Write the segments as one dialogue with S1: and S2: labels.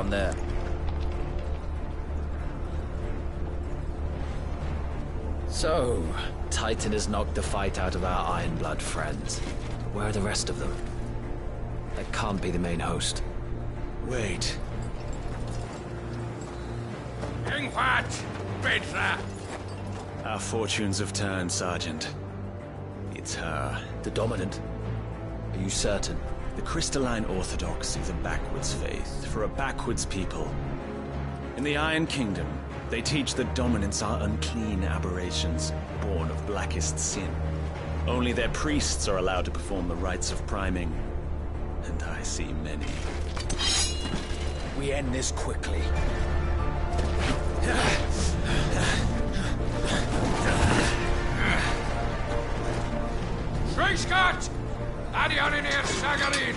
S1: down there. So, Titan has knocked the fight out of our Ironblood friends. Where are the rest of them? That can't be the main host.
S2: Wait.
S3: Ingwat! Petra!
S2: Our fortunes have turned, Sergeant. It's her.
S1: The Dominant? Are you certain?
S2: The Crystalline Orthodox is a backwards faith for a backwards people. In the Iron Kingdom, they teach that Dominants are unclean aberrations, born of blackest sin. Only their priests are allowed to perform the rites of priming. And I see many.
S1: We end this quickly.
S3: Schweigskart! Adion in eer Sagarid!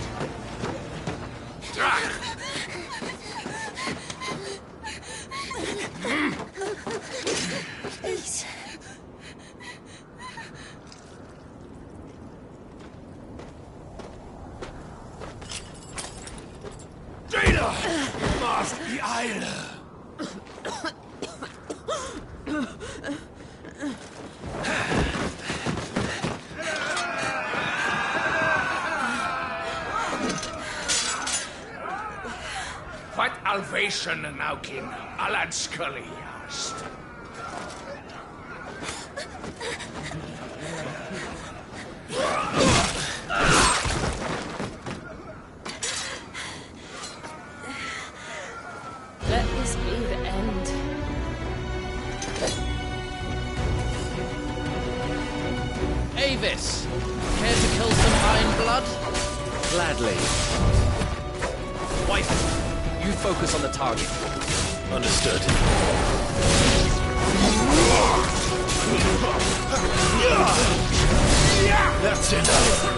S3: Drach!
S4: Please.
S2: Data! Must be Eile!
S3: What Alvation Naukin, Alad Scully asked.
S4: Let this be the end.
S1: Avis! Care to kill some Ironblood?
S2: Gladly.
S1: Wife, you focus on the target.
S2: Understood. That's enough.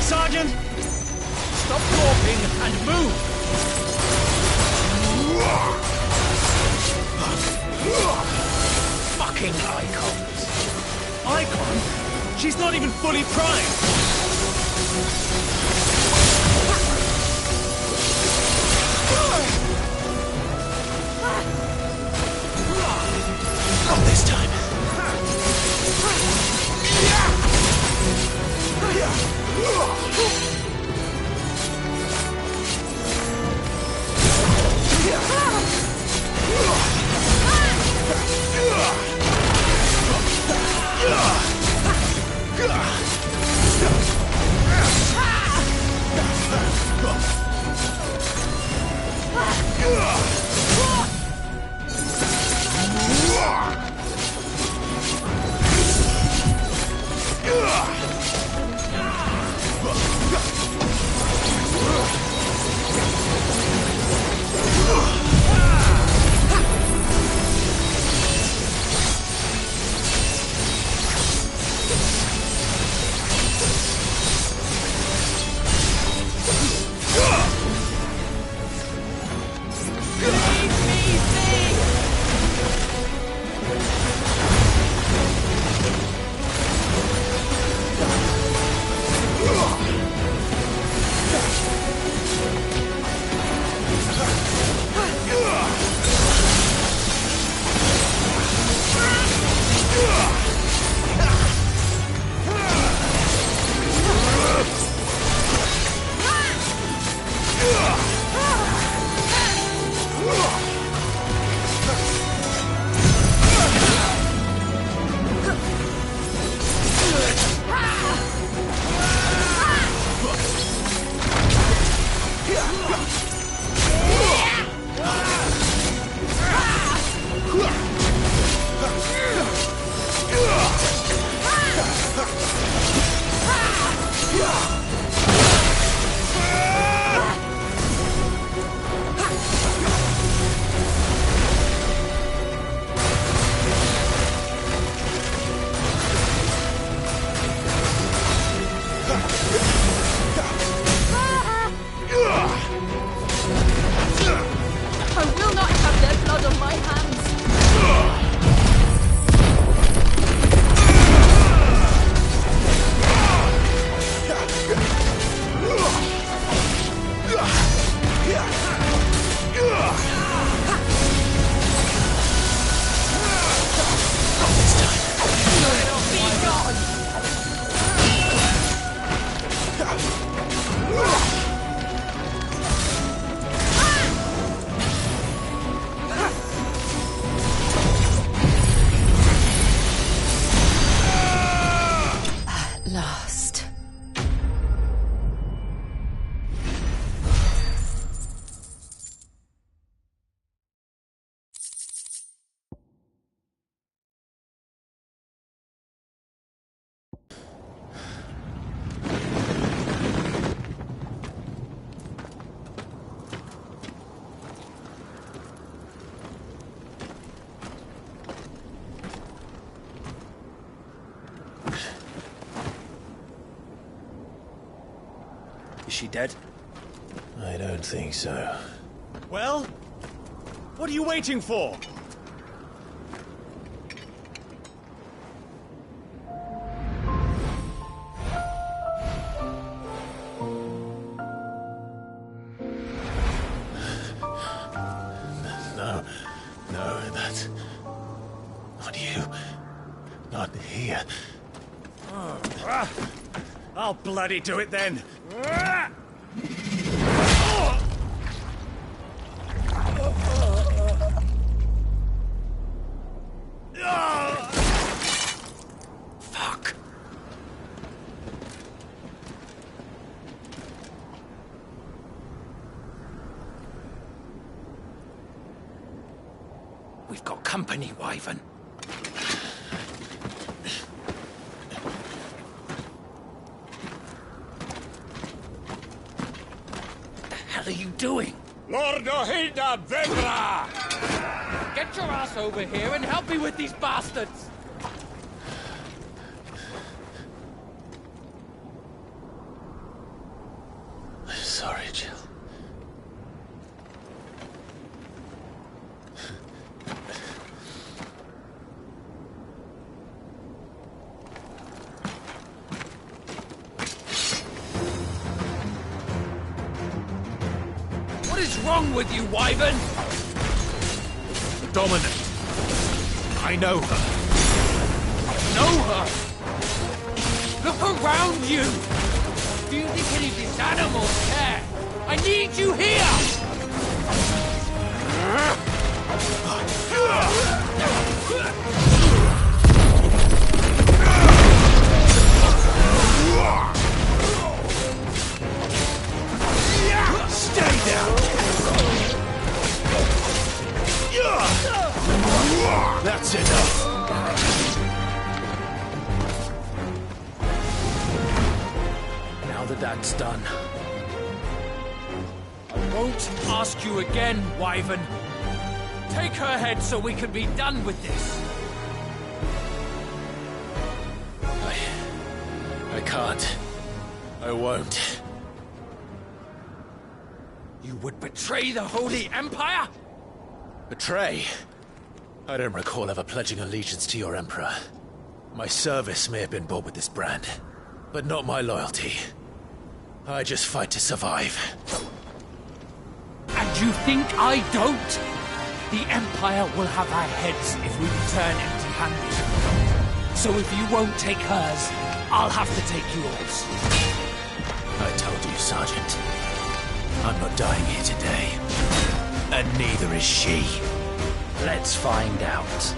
S2: Sergeant!
S1: Stop talking and move! Fucking icons!
S2: Icon? She's not even fully primed! Not this time. she dead?
S5: I don't think so.
S2: Well? What are you waiting for?
S5: No, that's not you. Not here.
S2: I'll bloody do it then.
S1: Fuck. We've got company, Wyvern. What the hell are you doing?
S3: Lord Ohilda Vedra!
S6: Get your ass over here and help me with these bastards!
S5: I'm sorry, Jill.
S1: What is wrong with you, Wyvern?
S2: Dominant. I know her.
S6: Know her! Look around you! Do you think any of these animals care? I need you here!
S2: Stay down! That's enough.
S1: Now that that's done,
S6: I won't ask you again, Wyvern. Take her head so we can be done with this.
S5: I can't. I won't.
S6: You would betray the Holy Empire?
S5: Betray? I don't recall ever pledging allegiance to your Emperor. My service may have been bought with this brand, but not my loyalty. I just fight to survive.
S6: And you think I don't? The Empire will have our heads if we return empty-handed. So if you won't take hers, I'll have to take yours.
S5: I told you, Sergeant. I'm not dying here today. And neither is she.
S1: let's find out.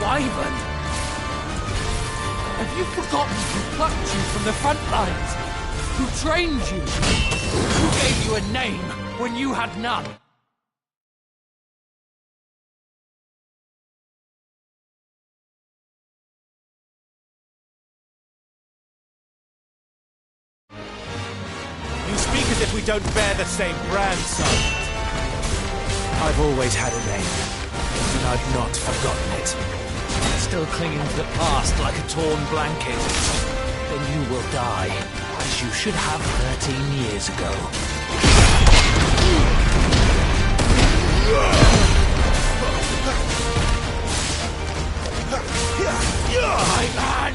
S6: Wyvern! Have you forgotten who plucked you from the front lines? Who trained you? Who gave you a name when you had none?
S2: You speak as if we don't bear the same brand, Sergeant. I've always had a name, and I've not forgotten it.
S1: Still clinging to the past like a torn blanket. Then you will die, as you should have 13 years ago.
S6: My man!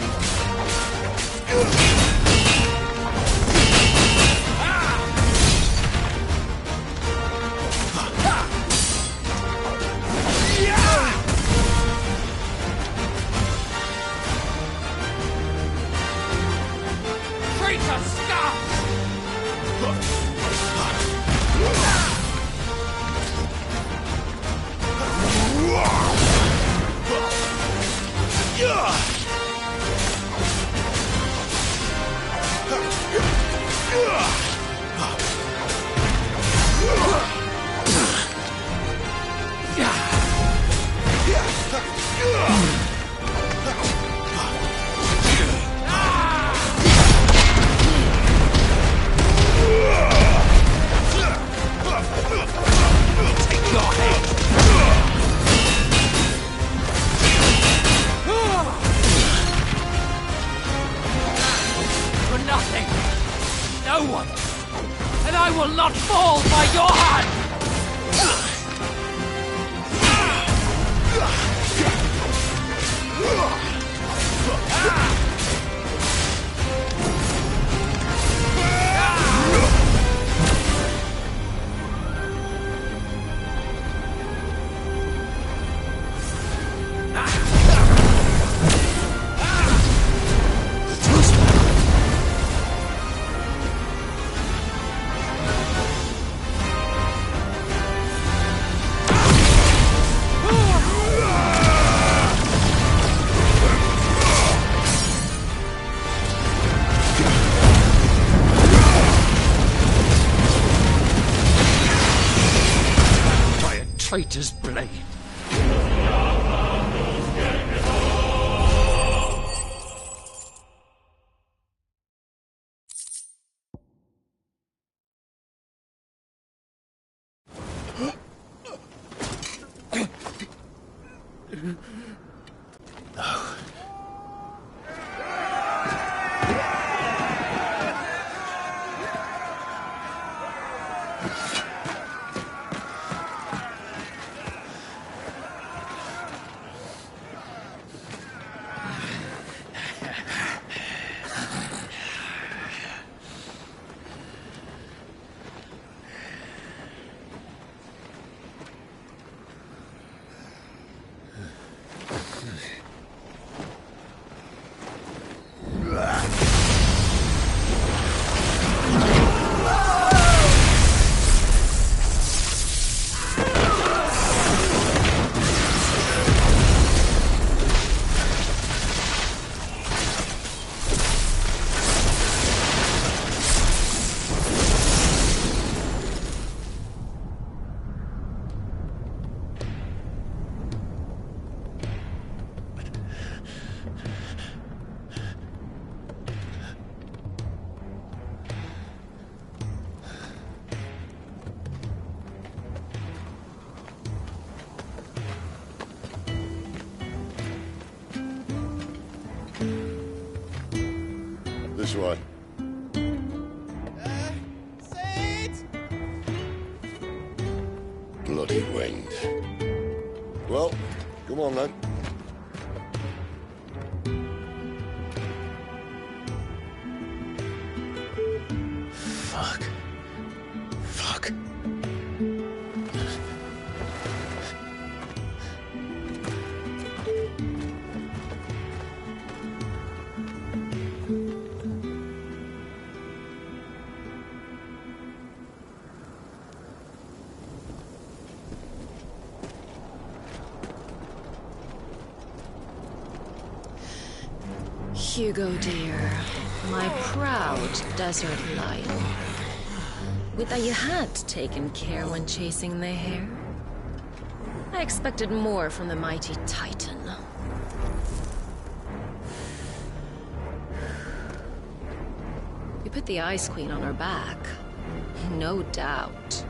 S6: will not fall by your hand! Traitor's blade.
S7: This way. Bloody wind. Well, come on then.
S5: Fuck. Fuck.
S4: Hugo, dear, my proud desert lion. Would that you had taken care when chasing the hare. I expected more from the mighty Titan. We put the Ice Queen on her back, no doubt.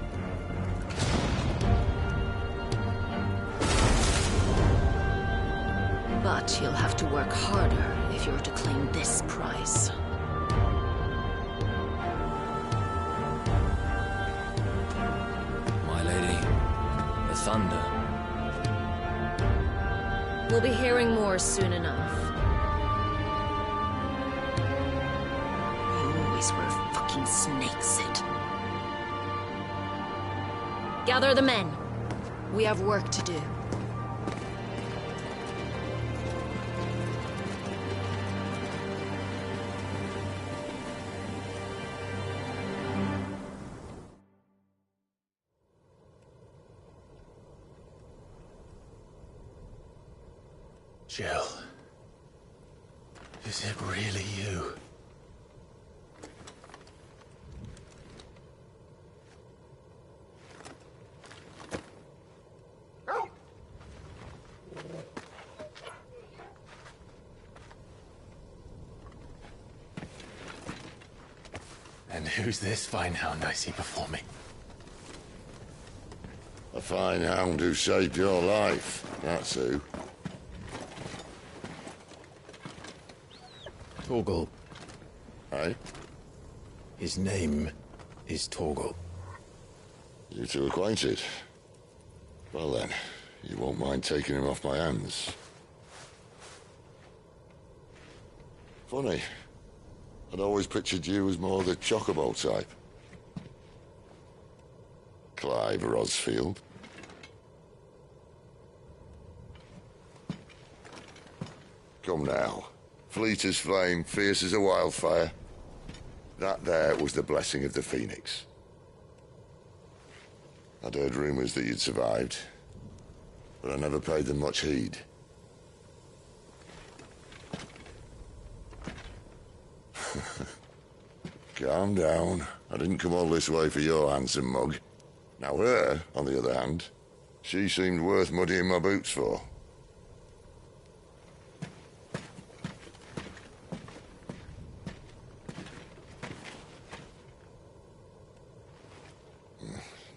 S4: But you'll have to work harder if you're to claim this prize.
S1: My lady, the thunder.
S4: We'll be hearing more soon enough. You always were fucking snakes it. Gather the men. We have work to do.
S5: Jill. Is it really you? And who's this fine hound I see before me?
S7: A fine hound who saved your life, that's who.
S5: Torgal.
S7: Eh?
S5: His name is Torgal.
S7: You two acquainted? Well then, you won't mind taking him off my hands. Funny. I'd always pictured you as more the Chocobo type. Clive Rosfield. Come now. Fleet as flame, fierce as a wildfire. That there was the blessing of the Phoenix. I'd heard rumors that you'd survived, but I never paid them much heed. Calm down. I didn't come all this way for your handsome mug. Now her, on the other hand, she seemed worth muddying my boots for.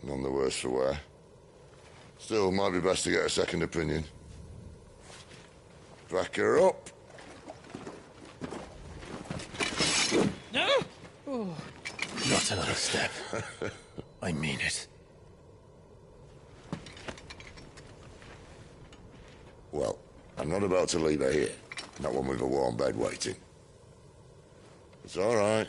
S7: None the worse for wear. Still, might be best to get a second opinion. Back her up.
S6: No? Oh.
S5: Not another step. I mean it.
S7: Well, I'm not about to leave her here. Not one with a warm bed waiting. It's all right.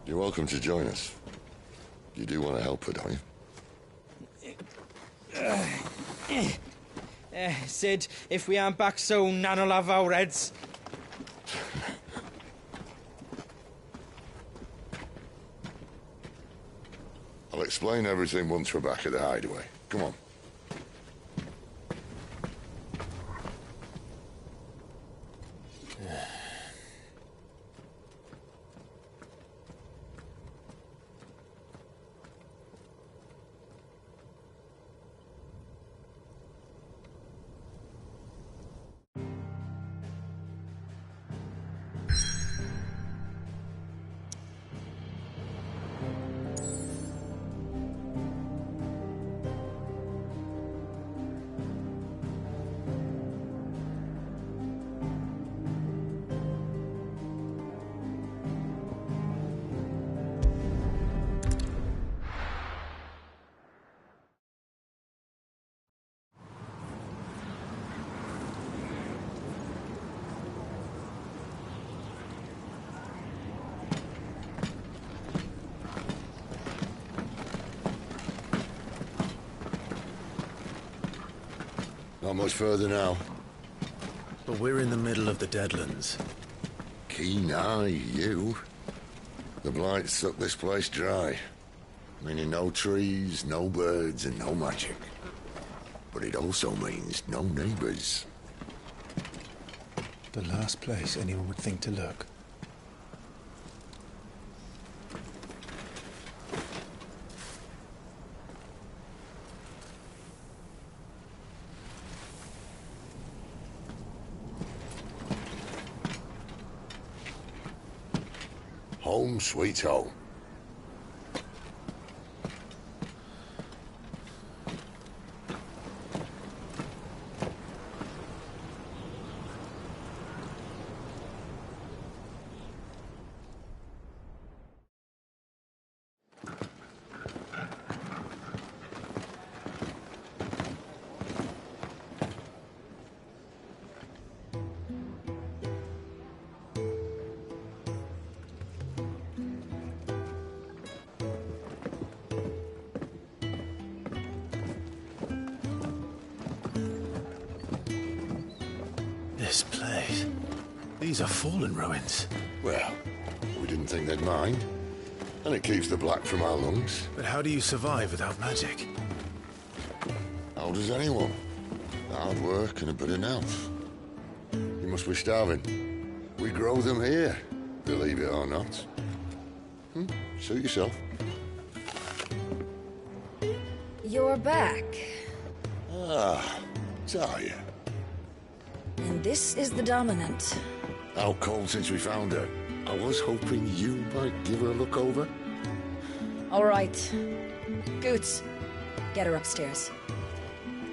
S7: You're welcome to join us. You do want to help her, don't you?
S6: Sid, if we aren't back soon, Nan'll have our heads.
S7: I'll explain everything once we're back at the hideaway. Come on. Not much further now.
S5: But we're in the middle of the Deadlands.
S7: Keen eye, you. The blight sucked this place dry. Meaning no trees, no birds, and no magic. But it also means no neighbors.
S5: The last place anyone would think to look.
S7: Home sweet home.
S5: This place. These are fallen ruins.
S7: Well, we didn't think they'd mind. And it keeps the black from our lungs.
S5: But how do you survive without magic?
S7: How does anyone? Hard work and a bit of nous. You must be starving. We grow them here, believe it or not. Suit yourself.
S8: You're back.
S7: Ah, Talia.
S8: And this is the Dominant.
S7: Out cold since we found her. I was hoping you might give her a look over.
S8: All right. Goots, get her upstairs.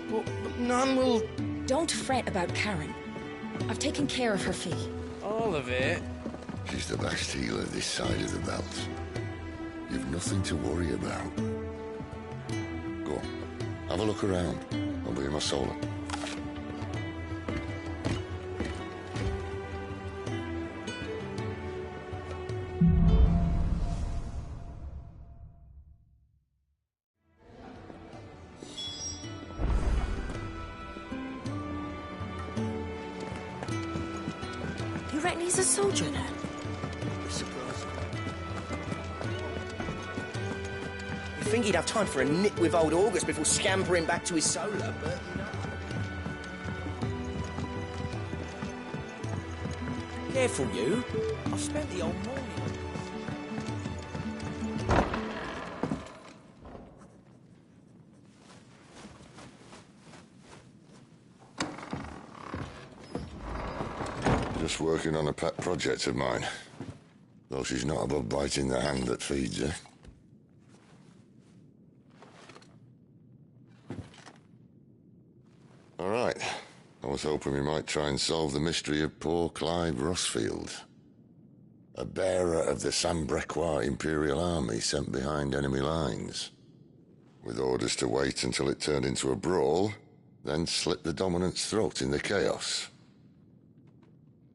S6: But Nan will...
S8: Don't fret about Karen. I've taken care of her fee.
S6: all of it.
S7: She's the best healer this side of the belt. You've nothing to worry about. Go on, have a look around. I'll be in my solar.
S8: You reckon he's a soldier then?
S9: You'd think he'd have time for a nip with old August before scampering back to his solar, but no. Careful, you. I've spent the whole morning.
S7: Just working on a pet project of mine. Though she's not above biting the hand that feeds her. All right. I was hoping we might try and solve the mystery of poor Clive Rossfield. A bearer of the Sambrequois Imperial Army sent behind enemy lines. With orders to wait until it turned into a brawl, then slit the Dominant's throat in the chaos.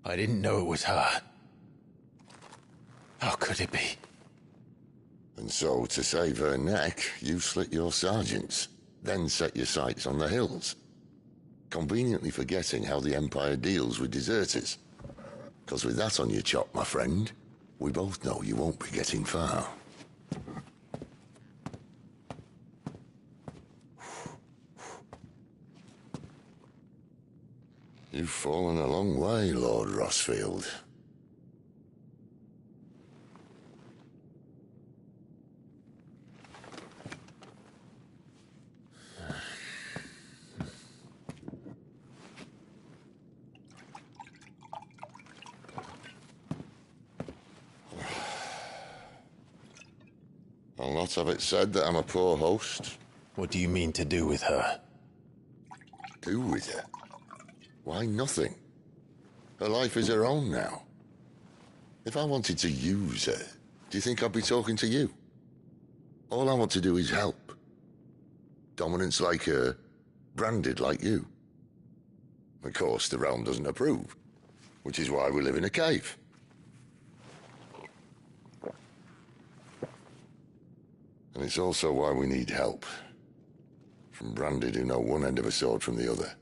S5: I didn't know it was her. How could it be?
S7: And so, to save her neck, you slit your sergeants, then set your sights on the hills. Conveniently forgetting how the Empire deals with deserters. Because with that on your chop, my friend, we both know you won't be getting far. You've fallen a long way, Lord Rossfield. I'll not have it said that I'm a poor host.
S5: What do you mean to do with her?
S7: Do with her? Why, nothing. Her life is her own now. If I wanted to use her, do you think I'd be talking to you? All I want to do is help. Dominants like her, branded like you. Of course, the realm doesn't approve, which is why we live in a cave. And it's also why we need help. From branded who know one end of a sword from the other.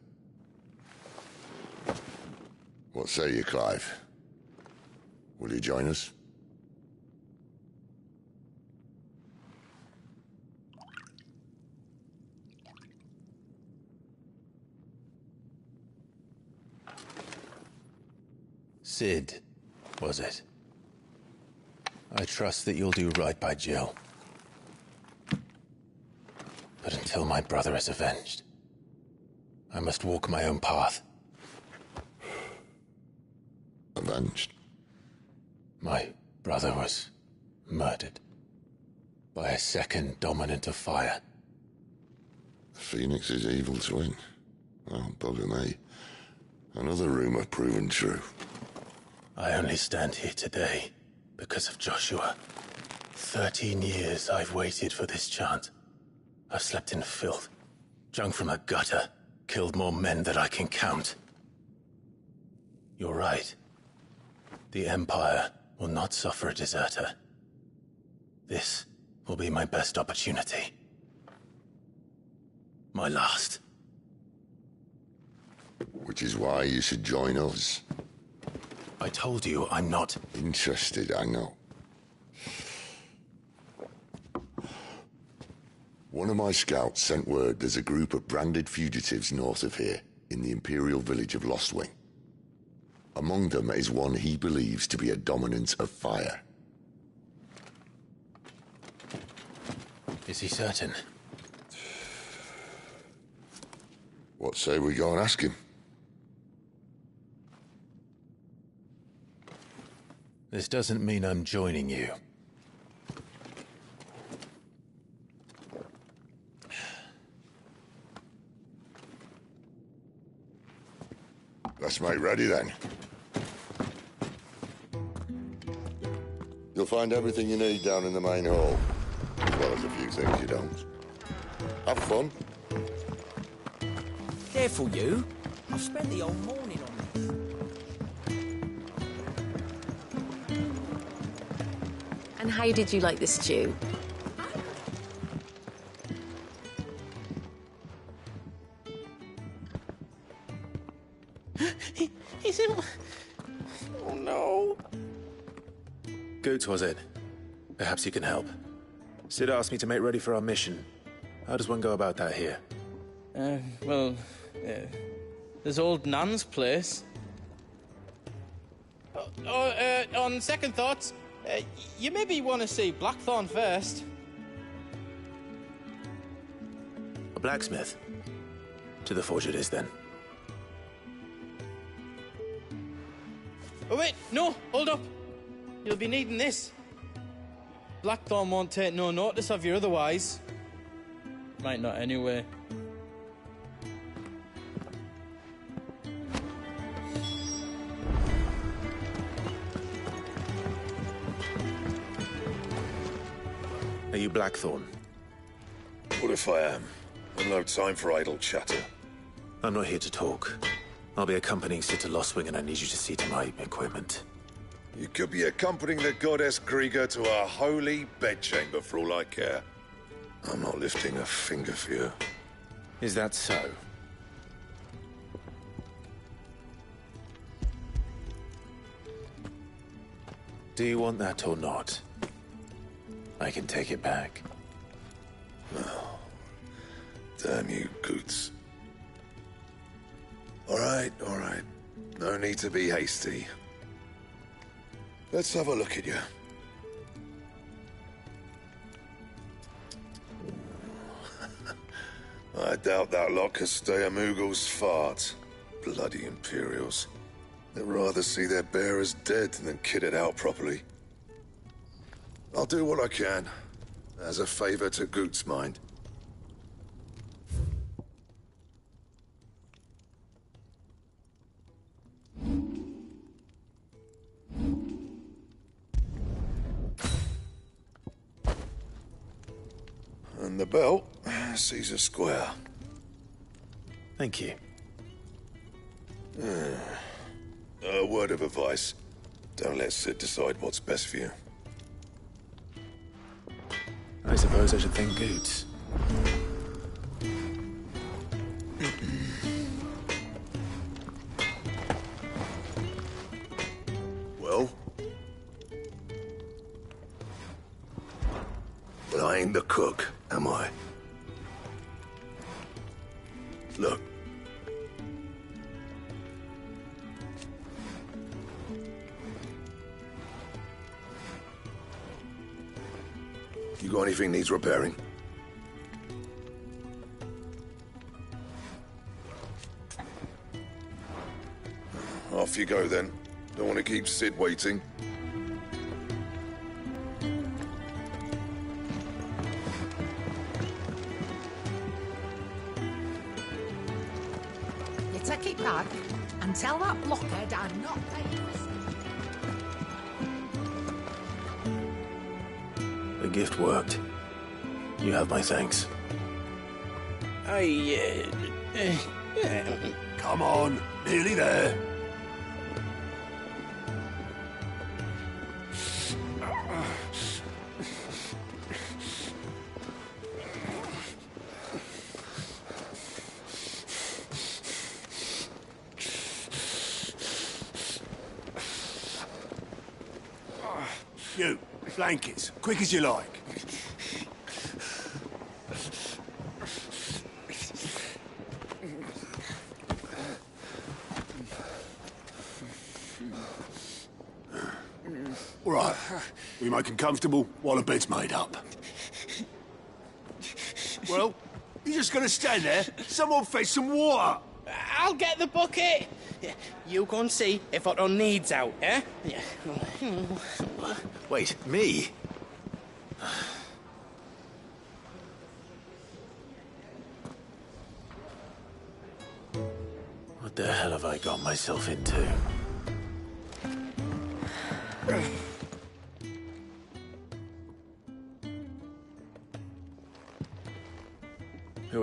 S7: What say you, Clive? Will you join us?
S5: Sid, was it? I trust that you'll do right by Jill. But until my brother is avenged, I must walk my own path.
S7: Avenged?
S5: My brother was murdered by a second Dominant of Fire.
S7: Phoenix's evil twin. Oh, bugger me. Another rumor proven true.
S5: I only stand here today because of Joshua. 13 years I've waited for this chance. I've slept in filth, drunk from a gutter, killed more men than I can count. You're right. The Empire will not suffer a deserter. This will be my best opportunity. My last.
S7: Which is why you should join us.
S5: I told you I'm not
S7: interested, I know. One of my scouts sent word there's a group of branded fugitives north of here, in the Imperial village of Lostwing. Among them is one he believes to be a Dominant of Fire.
S5: Is he certain?
S7: What say we go and ask him?
S5: This doesn't mean I'm joining you.
S7: Let's make ready then. You'll find everything you need down in the main hall, as well as a few things you don't. Have fun.
S9: Careful, you. I've spent the whole morning on this.
S4: And how did you like the stew?
S9: Is it... Oh, no.
S5: Goots, was it? Perhaps you can help. Sid asked me to make ready for our mission. How does one go about that here?
S6: There's old Nan's place. On second thoughts, you maybe want to see Blackthorn first.
S5: A blacksmith? To the forge it is, then.
S6: Oh, wait, no, hold up. You'll be needing this. Blackthorn won't take no notice of you otherwise. Might not anyway.
S5: Are you Blackthorn?
S3: What if I am? I've no time for idle chatter.
S5: I'm not here to talk. I'll be accompanying Sid to Lostwing, and I need you to see to my equipment.
S3: You could be accompanying the goddess Krieger to a holy bedchamber for all I care. I'm not lifting a finger for you.
S5: Is that so? Do you want that or not? I can take it back.
S3: Oh, damn you, Goots. All right. No need to be hasty. Let's have a look at you. I doubt that lot could stay a Moogle's fart. Bloody Imperials. They'd rather see their bearers dead than kitted out properly. I'll do what I can, as a favor to Goots' mind. And the belt sees a square.
S5: Thank you.
S3: A word of advice. Don't let Sid decide what's best for you.
S5: I suppose I should thank Goots.
S3: Well? But I ain't the cook, am I? Look. You got anything needs repairing? Off you go then. Don't want to keep Sid waiting.
S10: You take it back and tell that blockhead I'm not paying.
S5: The gift worked. You have my thanks.
S3: Come on, nearly there.
S11: You, blankets, quick as you like. All right, we make them comfortable while the bed's made up. Well, you just gonna stand there? Someone fetch some water.
S6: I'll get the bucket. You go and see if Otto needs out, eh?
S5: Wait, me? What the hell have I got myself into?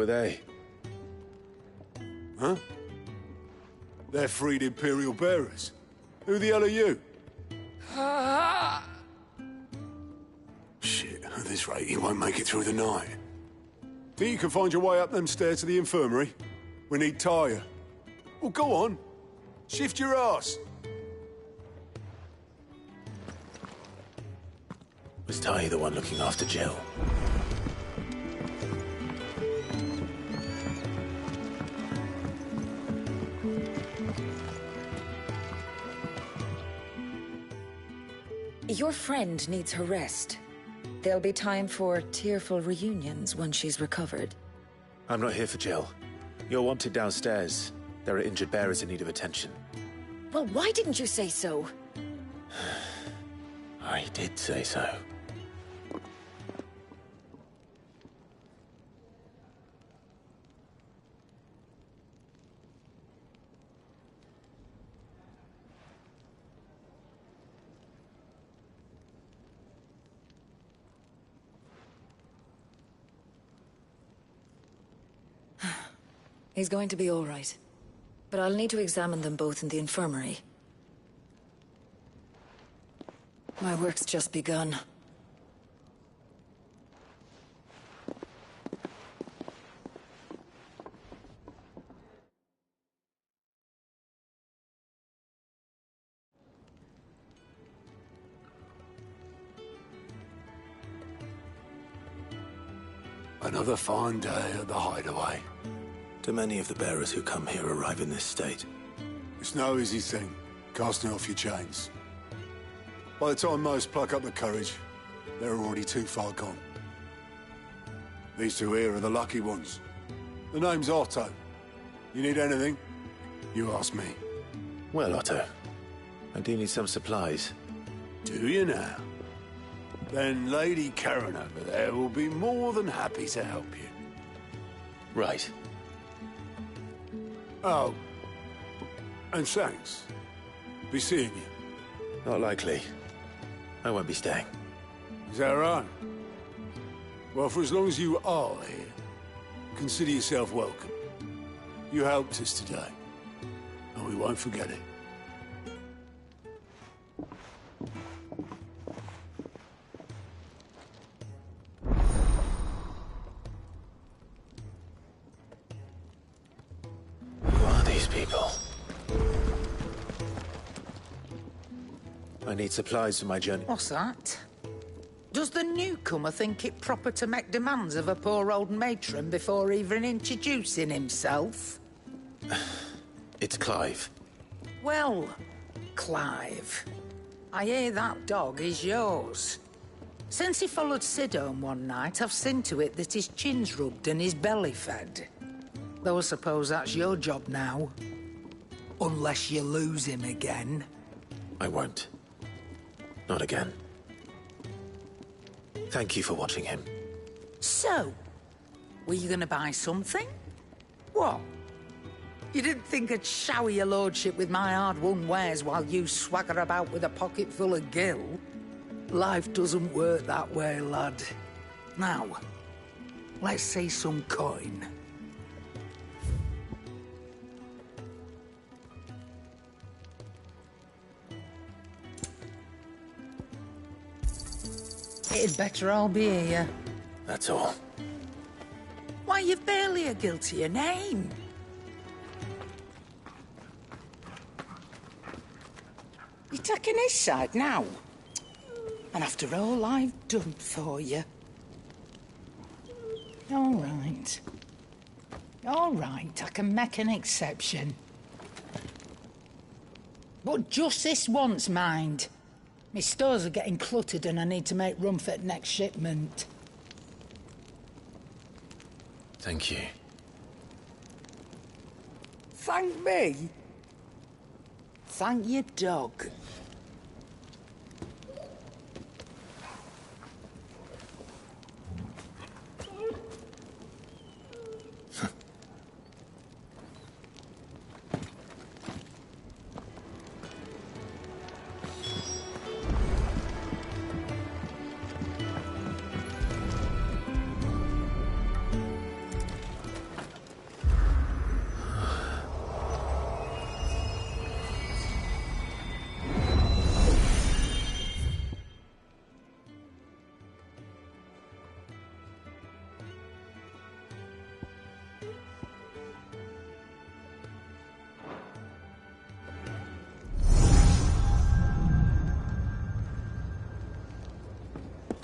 S5: they?
S11: Huh? They're freed Imperial bearers. Who the hell are you? Shit, at this rate, you won't make it through the night. Think you can find your way up them stairs to the infirmary? We need Tyre. Well, go on. Shift your ass.
S5: Was Ty the one looking after Jill?
S8: Your friend needs her rest. There'll be time for tearful reunions when she's recovered.
S5: I'm not here for Jill. You're wanted downstairs. There are injured bearers in need of attention.
S8: Well, why didn't you say so?
S5: I did say so.
S8: He's going to be all right. But I'll need to examine them both in the infirmary. My work's just begun.
S11: Another fine day at the Hideaway.
S5: Do many of the bearers who come here arrive in this state?
S11: It's no easy thing, casting off your chains. By the time most pluck up the courage, they're already too far gone. These two here are the lucky ones. The name's Otto. You need anything, you ask me.
S5: Well, Otto, I do need some supplies.
S11: Do you now? Then Lady Karen over there will be more than happy to help you.
S5: Right.
S11: Oh, and thanks. Be seeing you.
S5: Not likely. I won't be staying.
S11: Is that right? Well, for as long as you are here, consider yourself welcome. You helped us today, and we won't forget it.
S5: Who are these people? I need supplies for my journey.
S10: What's that? Does the newcomer think it proper to make demands of a poor old matron before even introducing himself?
S5: It's Clive.
S10: Well, Clive, I hear that dog is yours. Since he followed Sid home one night, I've seen to it that his chin's rubbed and his belly fed. Though I suppose that's your job now. Unless you lose him again.
S5: I won't. Not again. Thank you for watching him.
S10: So, were you gonna buy something? What? You didn't think I'd shower your lordship with my hard-won wares while you swagger about with a pocket full of gil? Life doesn't work that way, lad. Now, let's see some coin. It'd better all be here.
S5: That's all.
S10: Why, you've barely a guiltier name. You're taking his side now? And after all I've done for you. All right. All right, I can make an exception. But just this once, mind. My stores are getting cluttered and I need to make room for the next shipment.
S5: Thank you.
S10: Thank me? Thank your dog.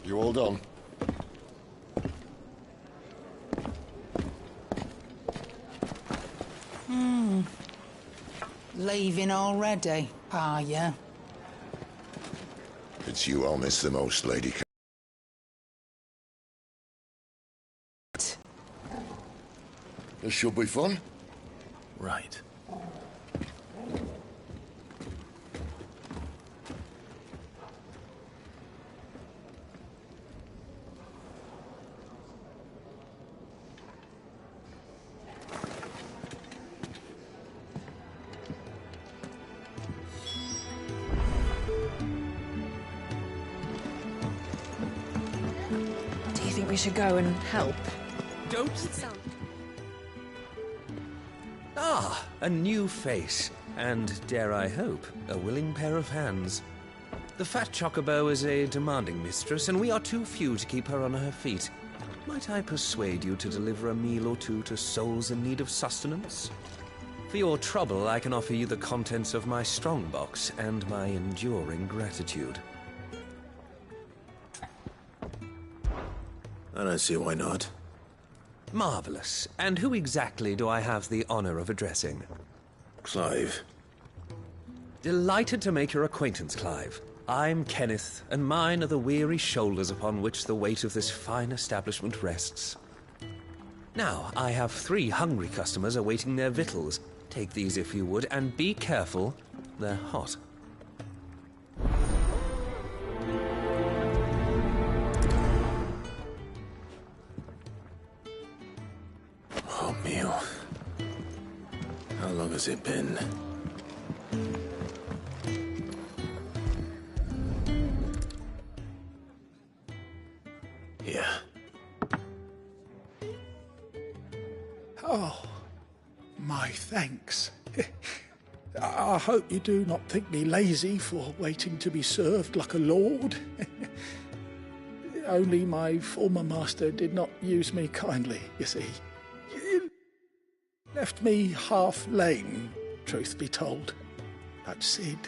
S7: You all done?
S10: Leaving already, are ya?
S7: It's you I'll miss the most, Lady This should be fun.
S5: Right.
S4: Do you think we should go and help?
S6: Don't...
S12: Ah, a new face. And, dare I hope, a willing pair of hands. The fat chocobo is a demanding mistress, and we are too few to keep her on her feet. Might I persuade you to deliver a meal or two to souls in need of sustenance? For your trouble, I can offer you the contents of my strongbox and my enduring gratitude.
S5: I don't see why not.
S12: Marvelous. And who exactly do I have the honor of addressing?
S5: Clive.
S12: Delighted to make your acquaintance, Clive. I'm Kenneth, and mine are the weary shoulders upon which the weight of this fine establishment rests. Now, I have 3 hungry customers awaiting their victuals. Take these if you would, and be careful, they're hot.
S5: Oh, meal. How long has it been? Here.
S13: Oh, my thanks. I hope you do not think me lazy for waiting to be served like a lord. Only my former master did not use me kindly, you see. He left me half lame, truth be told. But Sid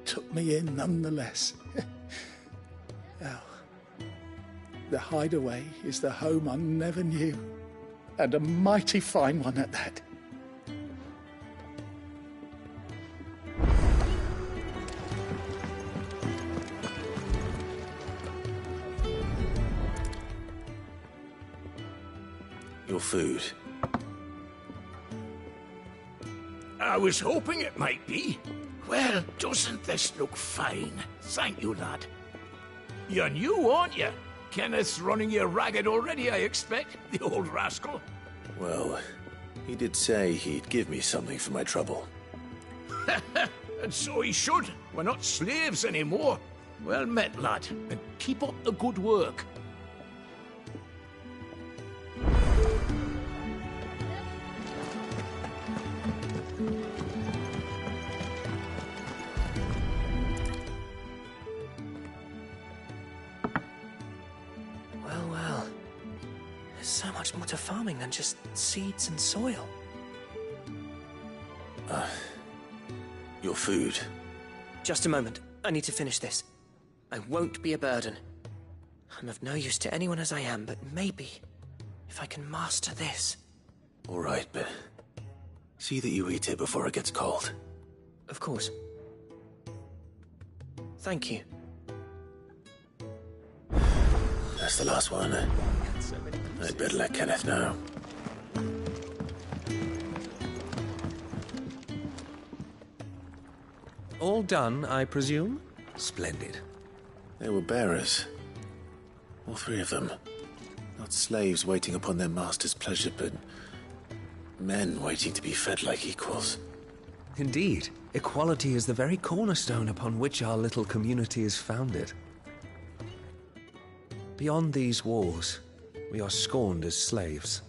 S13: took me in nonetheless. Well, the Hideaway is the home I never knew, and a mighty fine one at that.
S5: Your food.
S14: I was hoping it might be. Well, doesn't this look fine? Thank you, lad. You're new, aren't you? Kenneth's running you ragged already, I expect, the old rascal.
S5: Well, he did say he'd give me something for my trouble.
S14: And so he should. We're not slaves anymore. Well met, lad, and keep up the good work.
S9: Well. There's so much more to farming than just seeds and soil.
S5: Your food.
S9: Just a moment. I need to finish this. I won't be a burden. I'm of no use to anyone as I am, but maybe if I can master this.
S5: All right, but see that you eat it before it gets cold.
S9: Of course. Thank you.
S5: That's the last one. I'd better let Kenneth know.
S12: All done, I presume? Splendid.
S5: They were bearers. All 3 of them. Not slaves waiting upon their master's pleasure, but men waiting to be fed like equals.
S12: Indeed. Equality is the very cornerstone upon which our little community is founded. Beyond these walls, we are scorned as slaves.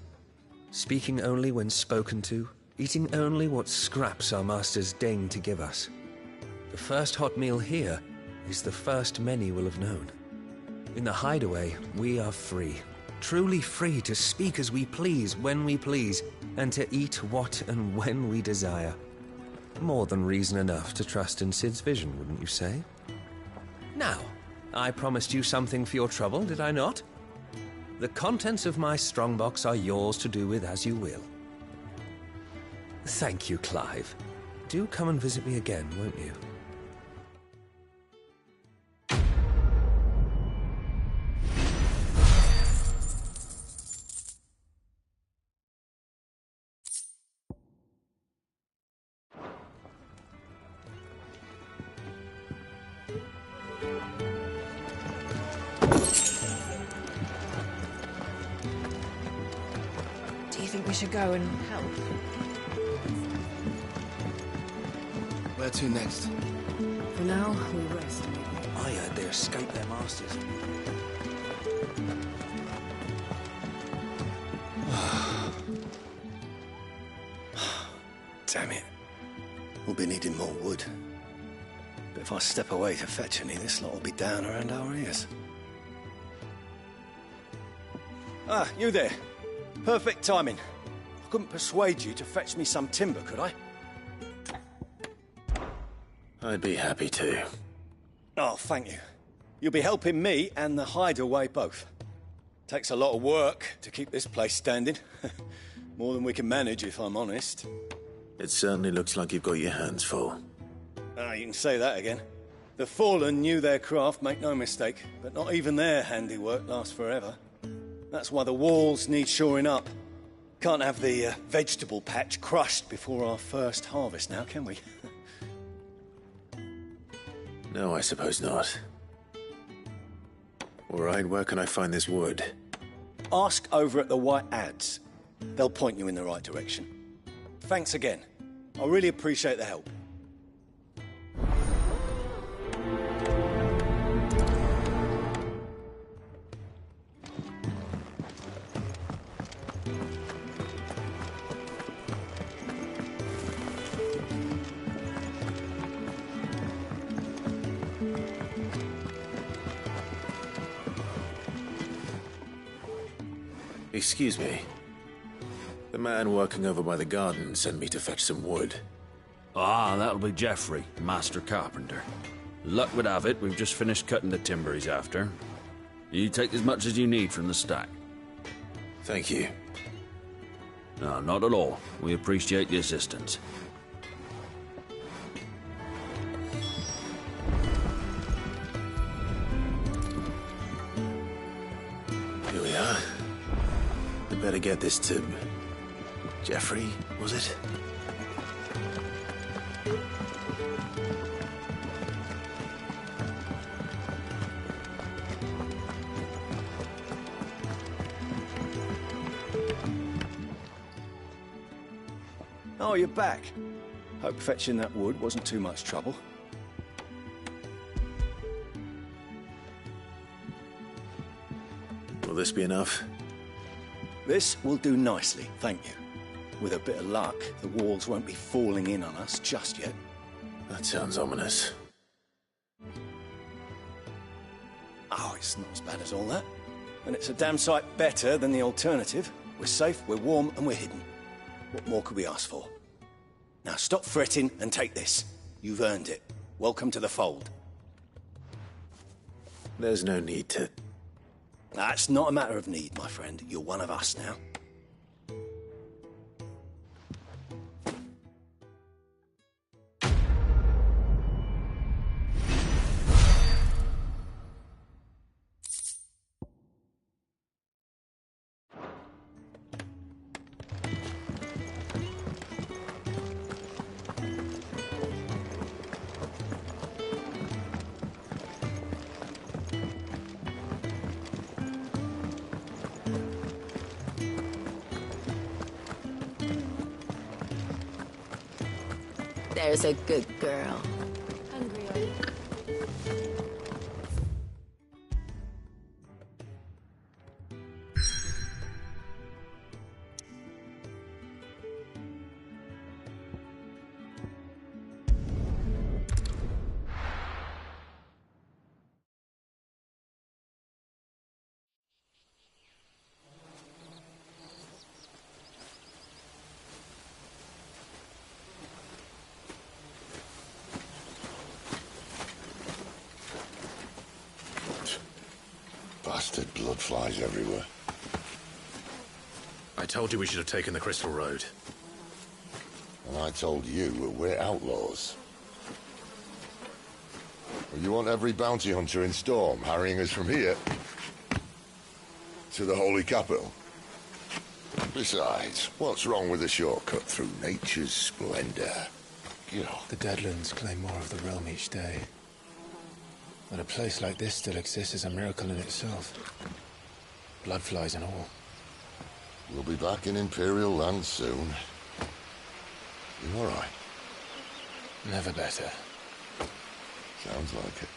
S12: Speaking only when spoken to, eating only what scraps our masters deign to give us. The first hot meal here is the first many will have known. In the Hideaway, we are free. Truly free to speak as we please, when we please, and to eat what and when we desire. More than reason enough to trust in Sid's vision, wouldn't you say? Now, I promised you something for your trouble, did I not? The contents of my strongbox are yours to do with as you will. Thank you, Clive. Do come and visit me again, won't you?
S4: Do you think we should go and help?
S15: Where to next?
S4: For now, we rest.
S12: I heard they escaped their masters.
S15: Damn it. We'll be needing more wood. But if I step away to fetch any, this lot will be down around our ears. Ah, you there. Perfect timing. I couldn't persuade you to fetch me some timber, could I?
S5: I'd be happy to.
S15: Oh, thank you. You'll be helping me and the hideaway both. Takes a lot of work to keep this place standing. More than we can manage, if I'm honest.
S5: It certainly looks like you've got your hands full.
S15: Ah, you can say that again. The Fallen knew their craft, make no mistake, but not even their handiwork lasts forever. That's why the walls need shoring up. Can't have the vegetable patch crushed before our first harvest now, can we?
S5: No, I suppose not. All right, where can I find this wood?
S15: Ask over at the White Adze. They'll point you in the right direction. Thanks again. I really appreciate the help.
S5: Excuse me. The man working over by the garden sent me to fetch some wood.
S16: Ah, that'll be Geoffrey, the master carpenter. Luck would have it, we've just finished cutting the timber he's after. You take as much as you need from the stack.
S5: Thank you.
S16: No, not at all. We appreciate the assistance.
S5: Here we are. We better get this to... Geoffrey, was it?
S15: Oh, you're back. Hope fetching that wood wasn't too much trouble.
S5: Will this be enough?
S15: This will do nicely, thank you. With a bit of luck, the walls won't be falling in on us just yet.
S5: That sounds ominous.
S15: Oh, it's not as bad as all that. And it's a damn sight better than the alternative. We're safe, we're warm, and we're hidden. What more could we ask for? Now stop fretting and take this. You've earned it. Welcome to the fold.
S5: There's no need to...
S15: That's not a matter of need, my friend. You're one of us now.
S4: There's a good girl.
S7: Bastard blood flies everywhere.
S5: I told you we should have taken the Crystal Road.
S7: And I told you we're outlaws. Well, you want every bounty hunter in Storm harrying us from here to the Holy Capital? Besides, what's wrong with a shortcut through nature's splendor? You know.
S17: The Deadlands claim more of the realm each day. That a place like this still exists is a miracle in itself. Bloodflies and all.
S7: We'll be back in Imperial land soon. You alright?
S17: Never better.
S7: Sounds like it.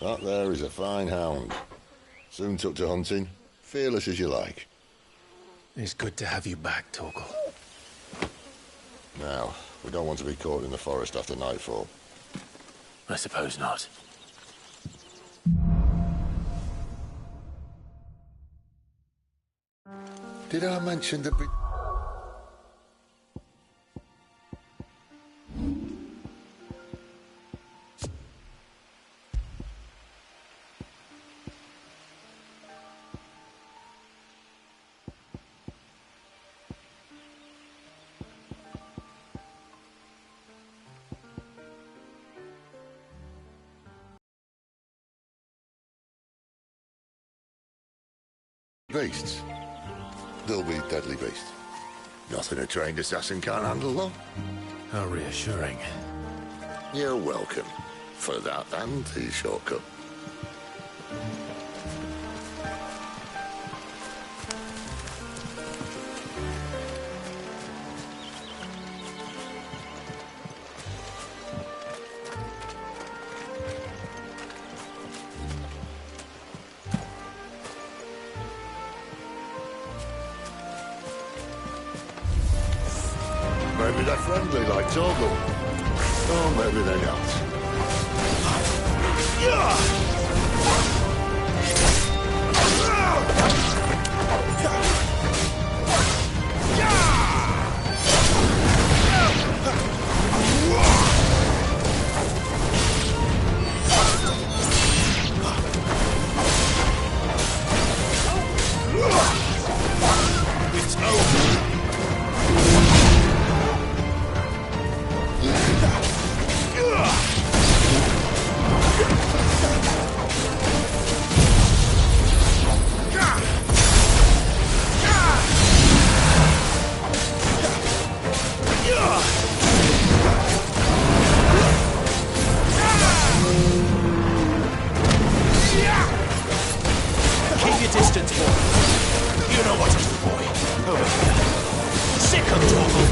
S7: That there is a fine hound. Soon took to hunting. Fearless as you like.
S17: It's good to have you back, Torgal.
S7: Now, we don't want to be caught in the forest after nightfall.
S17: I suppose not.
S7: Did I mention the... beasts? They'll be deadly beasts. Nothing a trained assassin can't handle, though.
S17: How reassuring.
S7: You're welcome. For that and the shortcut. Maybe they're friendly like Torgal. Or maybe they're not.
S6: It's over.
S5: Keep your distance, boy. You know what to do, boy. Over here. Sick of Torgal.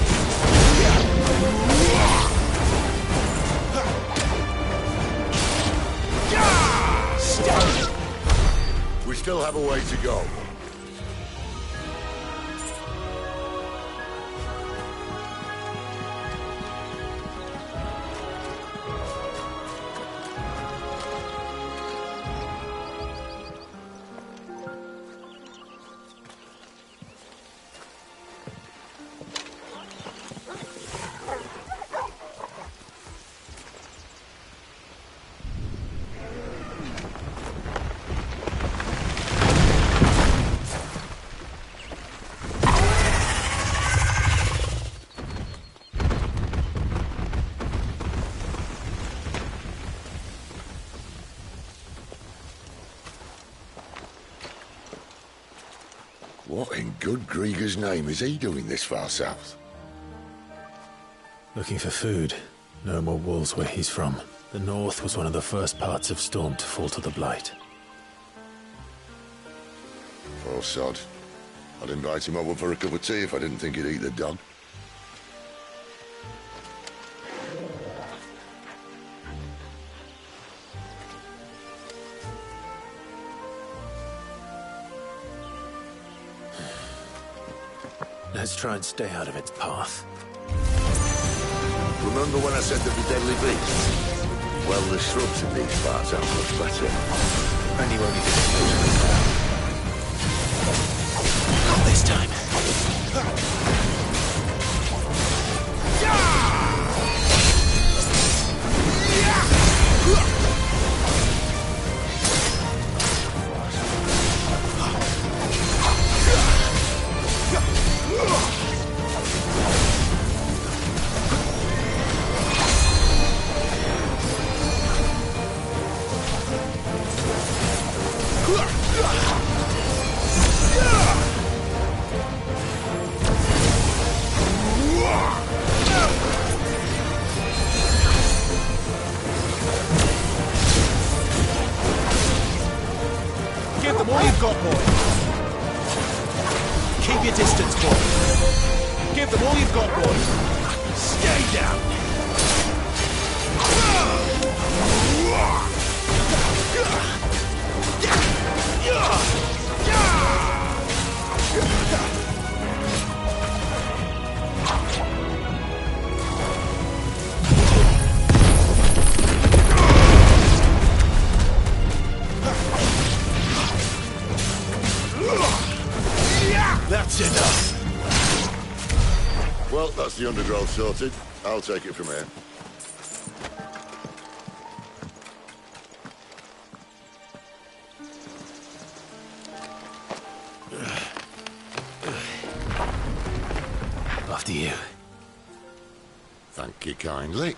S7: We still have a way to go. What in good Grieger's name is he doing this far south?
S17: Looking for food. No more wolves where he's from. The north was one of the first parts of Storm to fall to the Blight.
S7: Poor sod. I'd invite him over for a cup of tea if I didn't think he'd eat the dog.
S17: Let's try and stay out of its path.
S7: Remember when I said there'd be deadly beasts? Well, the shrubs in these parts aren't much better.
S17: And you only did not this time.
S7: undergrowth sorted. I'll take it from here.
S5: After you.
S7: Thank you kindly.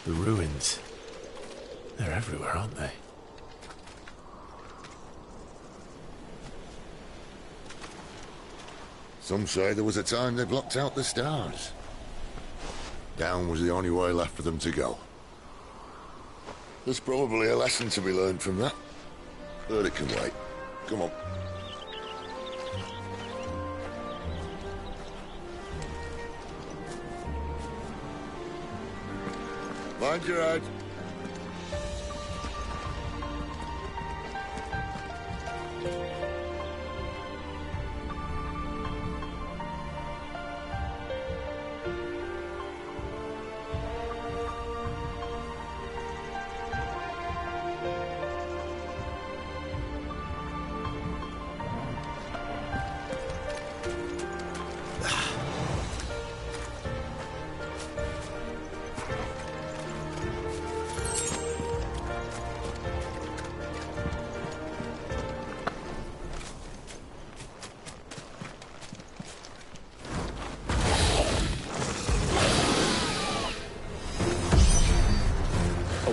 S5: The ruins. They're everywhere, aren't they?
S7: Some say there was a time they blocked out the stars. Down was the only way left for them to go. There's probably a lesson to be learned from that. But it can wait. Come on. Mind your head.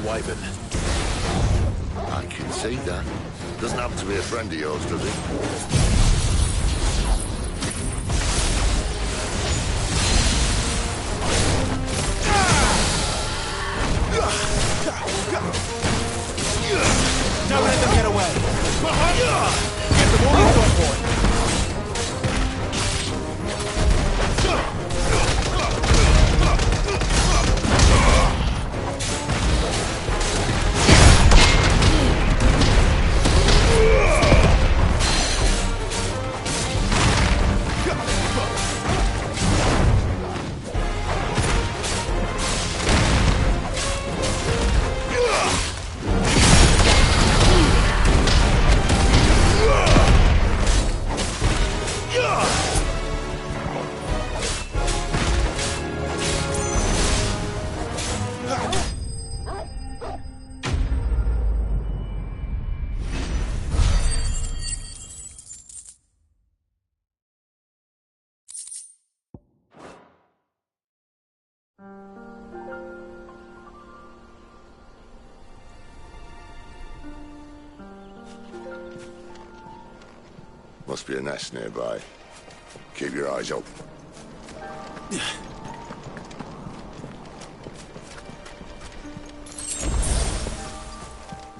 S5: Wyvern.
S7: I can see that. Doesn't happen to be a friend of yours, does it?
S6: Don't let them get away! Get them all you've got for it!
S7: Must be a nest nearby. Keep your eyes open.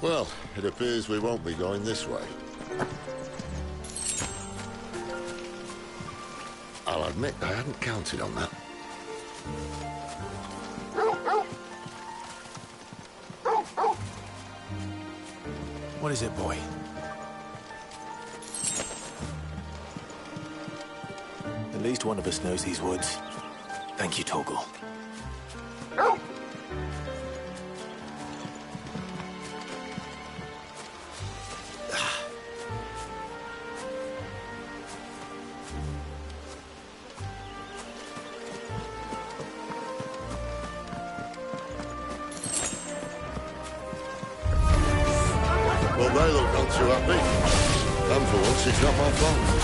S7: Well, it appears we won't be going this way. I'll admit I hadn't counted on that.
S5: What is it, boy? At least one of us knows these woods. Thank you, Torgal.
S7: Well, they look not too happy. And for once, it's not my fault.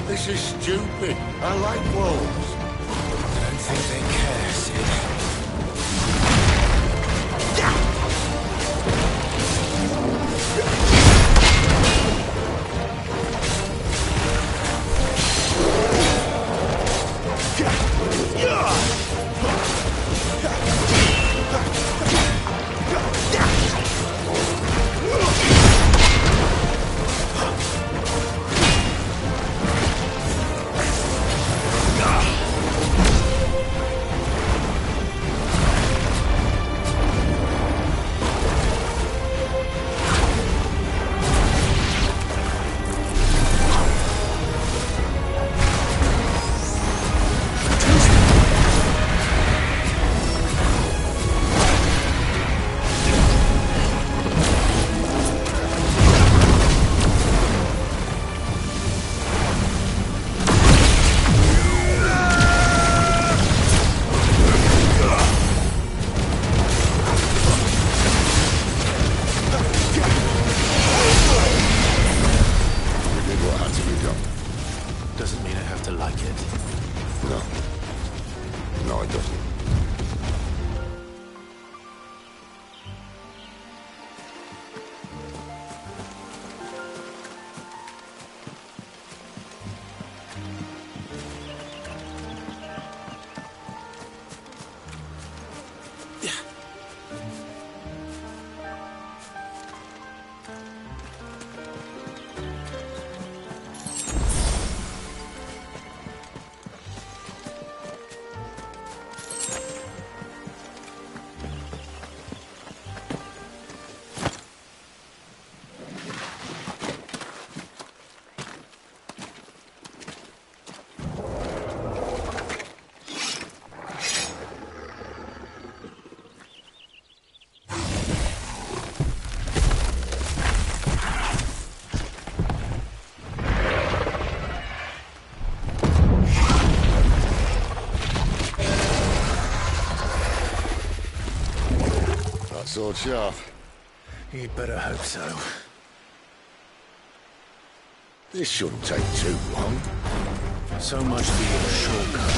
S7: This is stupid. I like wolves.
S5: I don't think they care, Sid. doesn't mean I have to like it.
S7: No. No, it doesn't. Sword sharp.
S5: You'd better hope so.
S7: This shouldn't take too long.
S5: So much for your shortcut.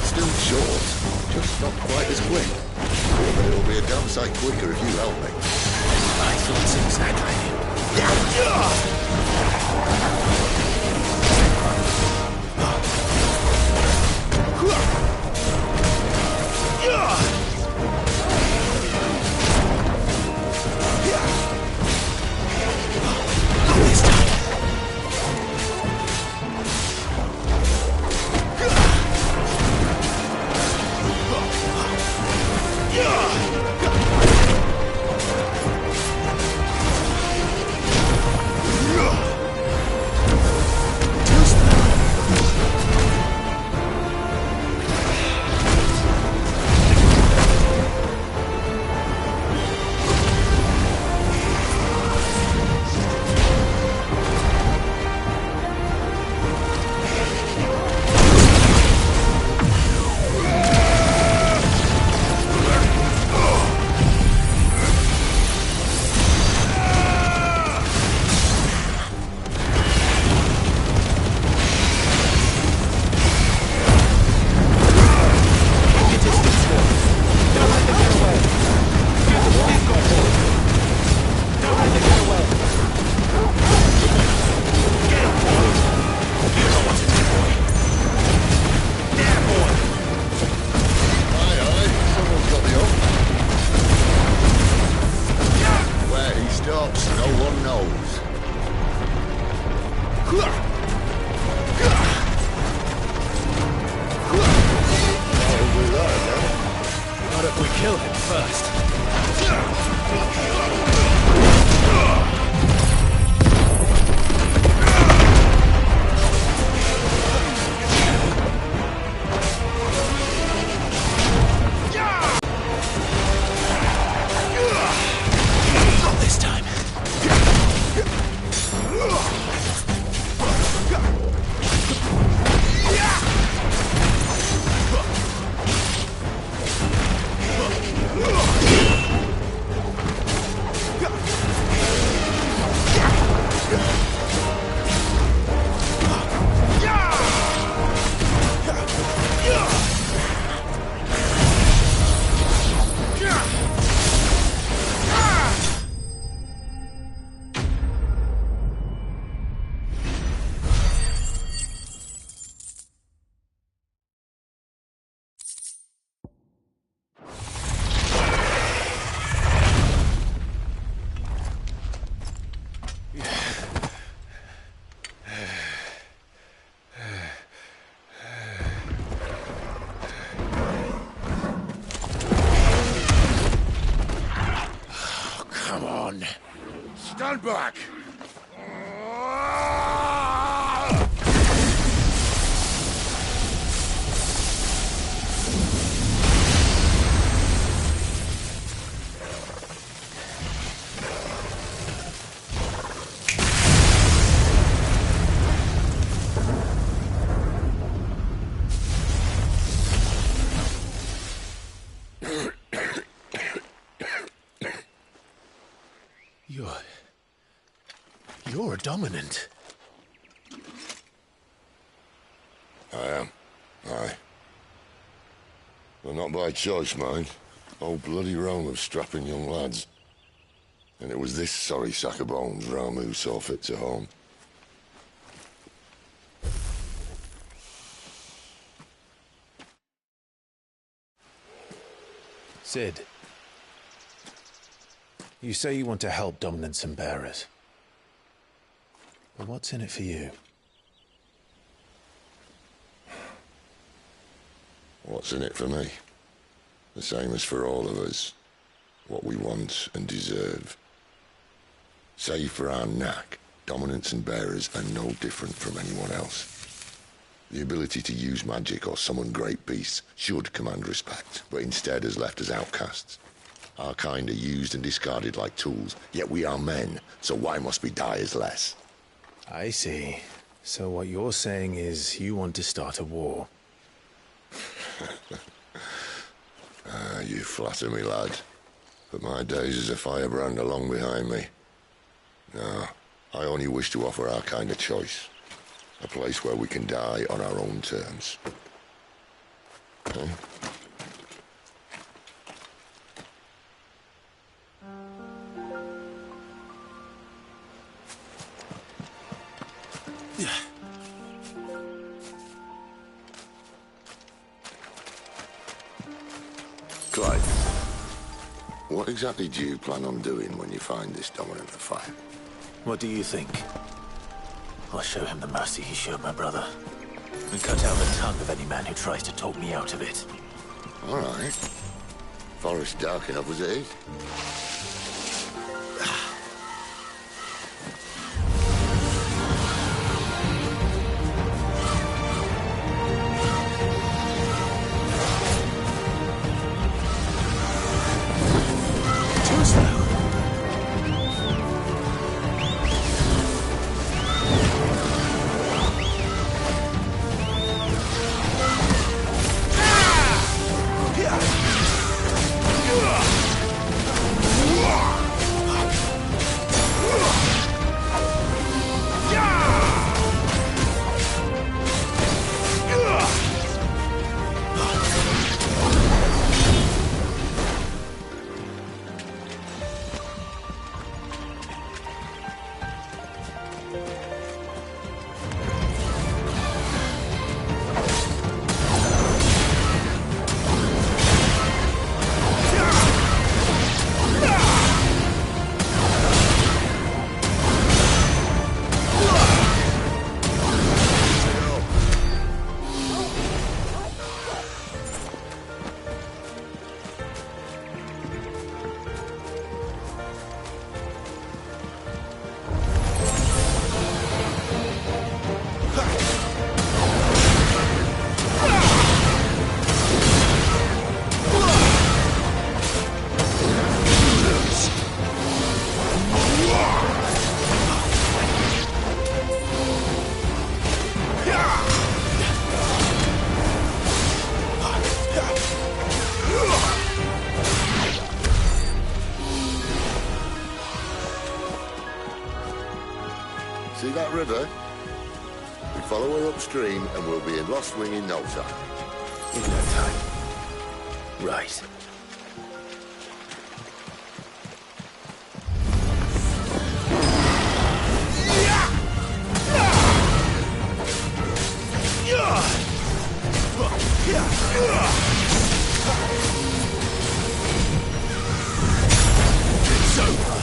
S7: Still short, just not quite as quick. But it'll be a damn sight quicker if you help me.
S5: I thought exactly. Kill him first. Not this time.
S7: Stand back!
S5: You're a dominant.
S7: I am. Aye. Well, not by choice, mind. Whole bloody realm of strapping young lads. And it was this sorry sack of bones Ramu saw fit to home.
S17: Cid, you say you want to help dominants and bearers. But what's in it for you?
S7: What's in it for me? The same as for all of us. What we want and deserve. Save for our knack, dominants and bearers are no different from anyone else. The ability to use magic or summon great beasts should command respect, but instead has left us outcasts. Our kind are used and discarded like tools, yet we are men, so why must we die as less?
S17: I see. So what you're saying is you want to start a war.
S7: You flatter me, lad. But my days as a firebrand are long behind me. No, I only wish to offer our kind a choice. A place where we can die on our own terms. Huh? Clive, what exactly do you plan on doing when you find this dominant of fire?
S5: What do you think? I'll show him the mercy he showed my brother. And cut out the tongue of any man who tries to talk me out of it.
S7: All right. Forest dark enough as it is. See that river? We follow her upstream and we'll be in Lost Wing in no time.
S5: In no time. Right. It's over.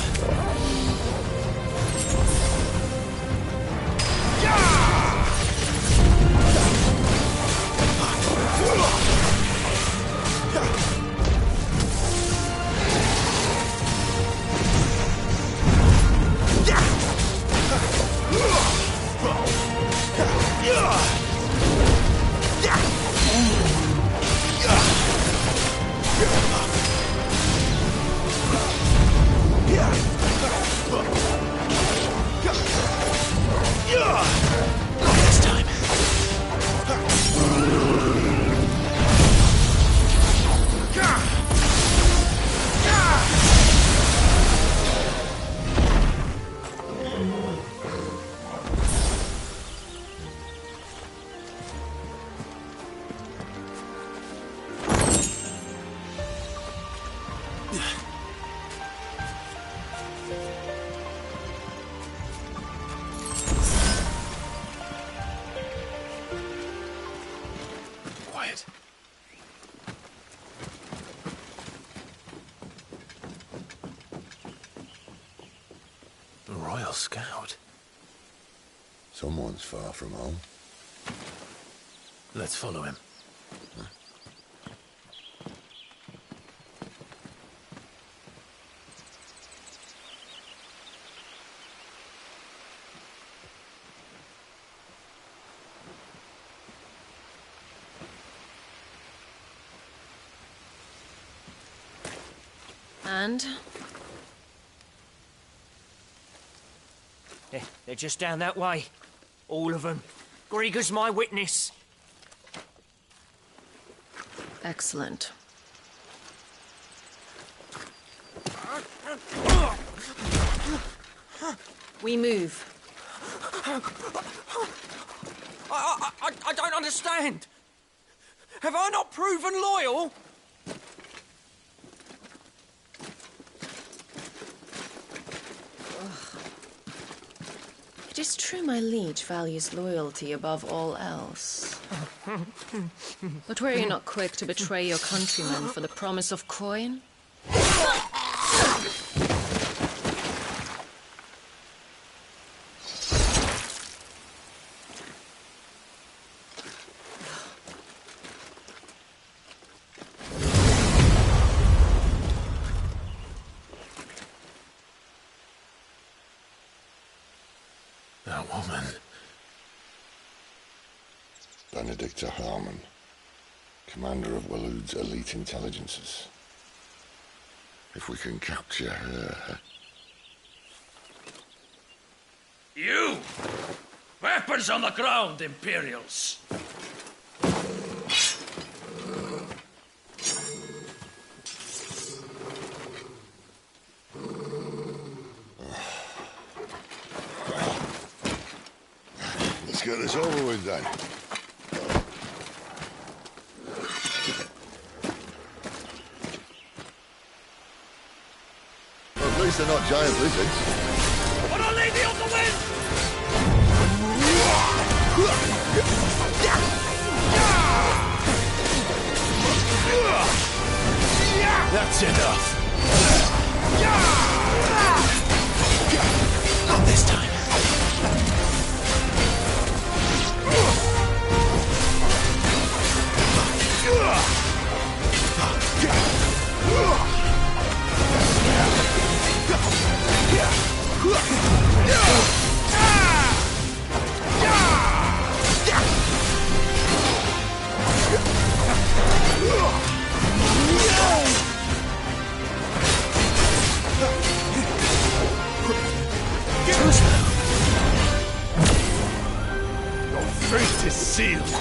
S5: Royal Scout.
S7: Someone's far from home.
S5: Let's follow him.
S4: And?
S9: They're just down that way. All of them. Grieger's my witness.
S4: Excellent. We move.
S9: I don't understand. Have I not proven loyal?
S4: It is true my liege values loyalty above all else. But were you not quick to betray your countrymen for the promise of coin?
S5: That woman.
S7: Benedicta Harmon, commander of Waloed's elite intelligences. If we can capture her...
S16: You! Weapons on the ground, Imperials!
S7: Let's get this over with then. Well, at least they're not giant lizards.
S16: Put a lady on the wind!
S5: That's enough. Not this time. Your fate is sealed.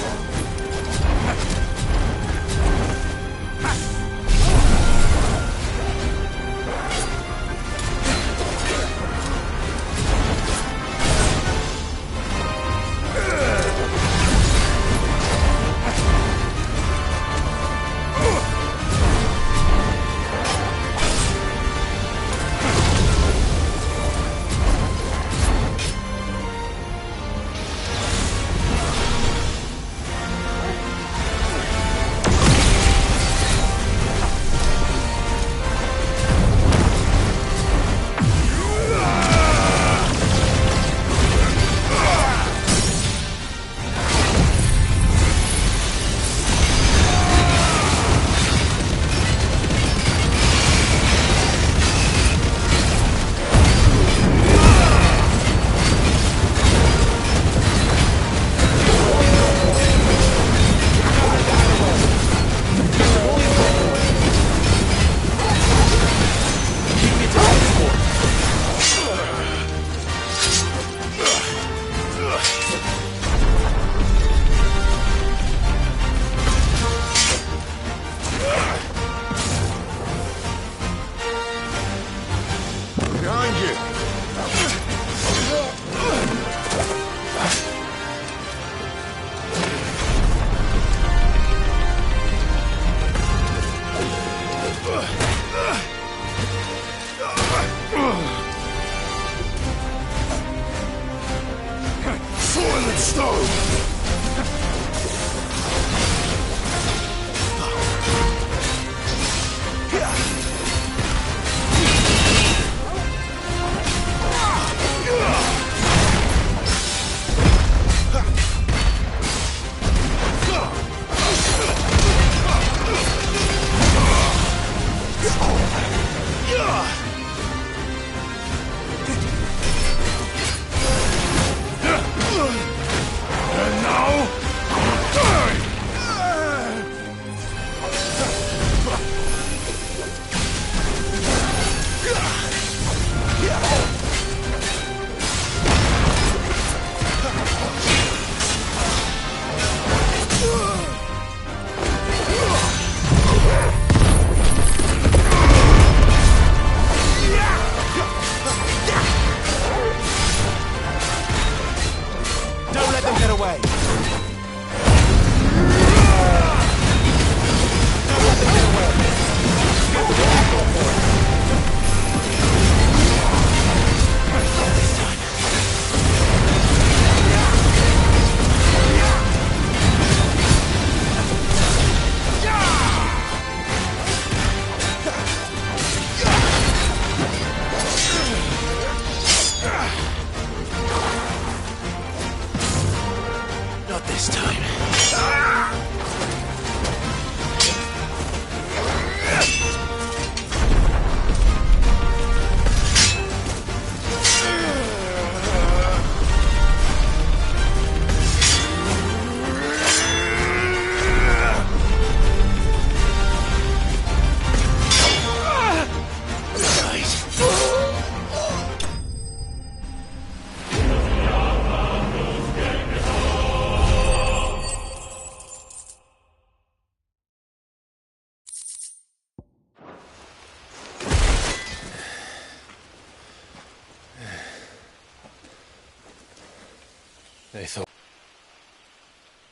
S17: They thought...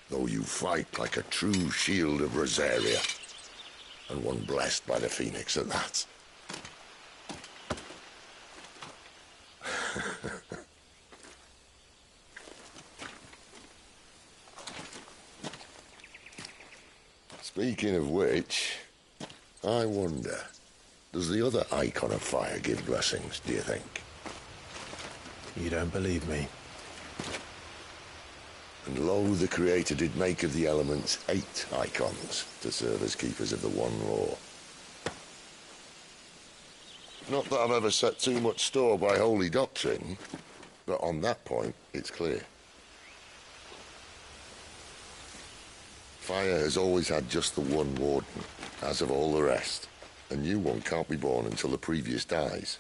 S7: Though you fight like a true shield of Rosaria, and one blessed by the Phoenix at that. Speaking of which, I wonder, does the other Icon of Fire give blessings, do you think?
S17: You don't believe me?
S7: And lo, the Creator did make of the elements 8 Icons to serve as keepers of the One Law. Not that I've ever set too much store by holy doctrine, but on that point, it's clear. Fire has always had just the one warden, as of all the rest. A new one can't be born until the previous dies,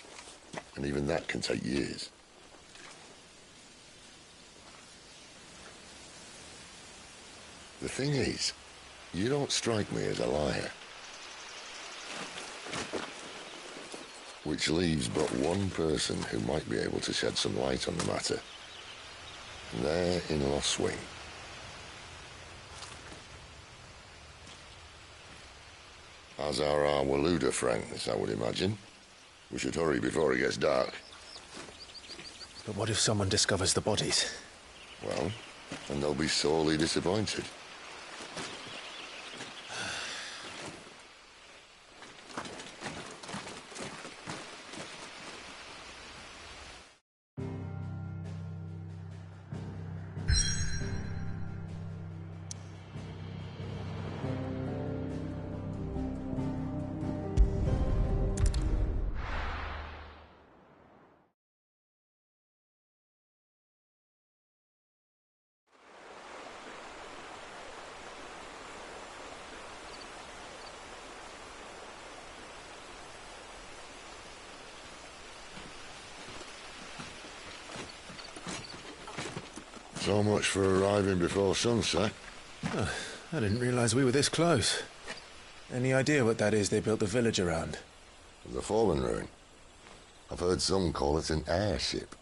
S7: and even that can take years. The thing is, you don't strike me as a liar. Which leaves but one person who might be able to shed some light on the matter. There in Lostwing. As are our Waluda friends, I would imagine. We should hurry before it gets dark.
S17: But what if someone discovers the bodies?
S7: Well, and they'll be sorely disappointed. So much for arriving before sunset.
S17: Oh, I didn't realize we were this close. Any idea what that is they built the village around?
S7: The Fallen Ruin. I've heard some call it an airship.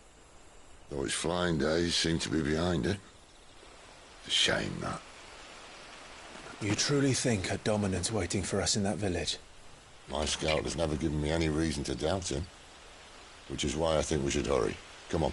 S7: Though its flying days seem to be behind it. It's a shame, that.
S17: You truly think a dominant's waiting for us in that village?
S7: My scout has never given me any reason to doubt him. Which is why I think we should hurry. Come on.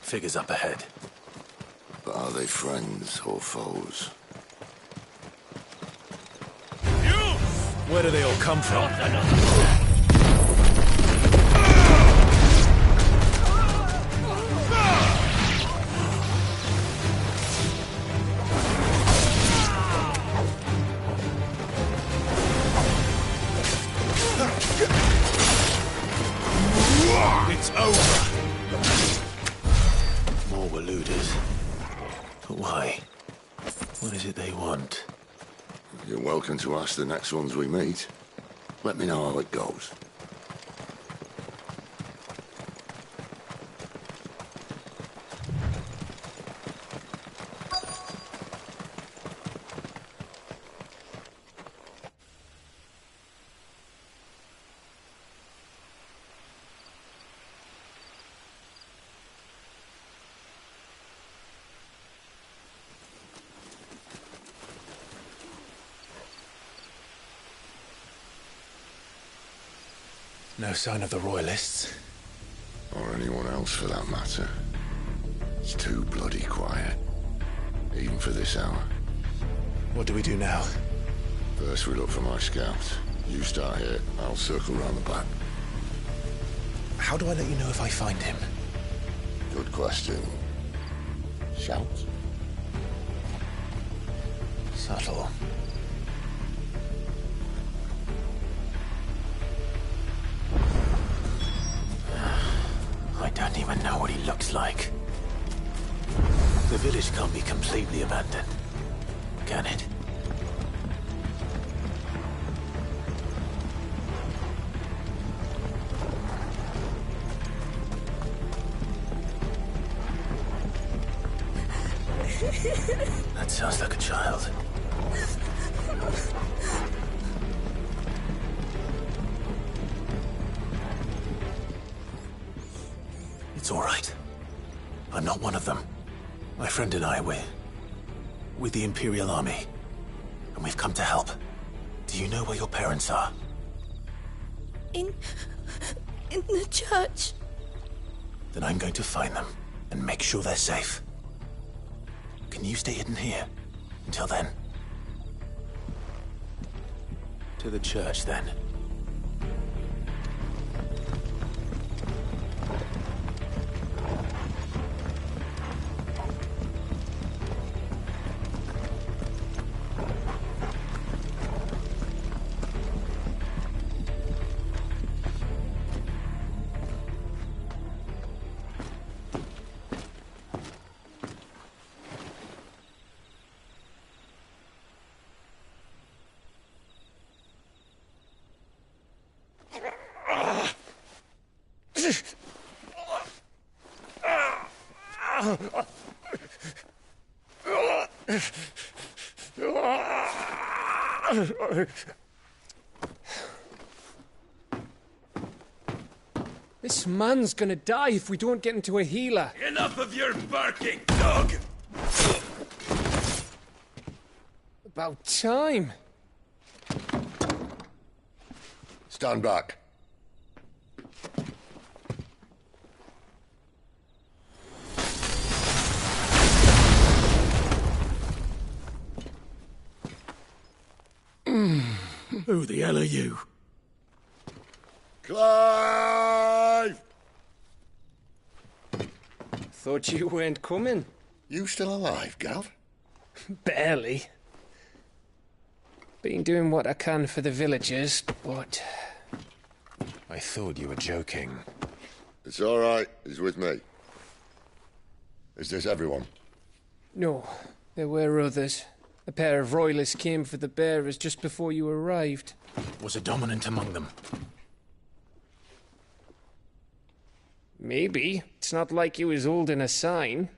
S17: Figures up ahead.
S7: But are they friends or foes?
S17: Where do they all come from?
S5: It's over. More Waludas. But why? What is it they want?
S7: You're welcome to ask the next ones we meet. Let me know how it goes.
S17: No sign of the Royalists.
S7: Or anyone else for that matter. It's too bloody quiet. Even for this hour.
S17: What do we do now?
S7: First we look for my scout. You start here, I'll circle round the back.
S17: How do I let you know if I find him?
S7: Good question. Shout.
S17: Subtle.
S5: it's like. The village can't be completely abandoned, can it? That sounds like a child. It's all right. I'm not one of them. My friend and I, we're with the Imperial Army, and we've come to help. Do you know where your parents are?
S18: In the church.
S5: Then I'm going to find them and make sure they're safe. Can you stay hidden here until then? To the church, then.
S6: This man's gonna die if we don't get into a healer.
S14: Enough of your barking, dog!
S6: About time.
S7: Stand back.
S14: Who the hell are you?
S7: Clive!
S6: Thought you weren't coming.
S7: You still alive, Gav?
S6: Barely. Been doing what I can for the villagers, but...
S17: I thought you were joking.
S7: It's all right. He's with me. Is this everyone?
S6: No, there were others. A pair of royalists came for the bearers just before you arrived.
S5: Was a dominant among them?
S6: Maybe. It's not like he was holding a sign.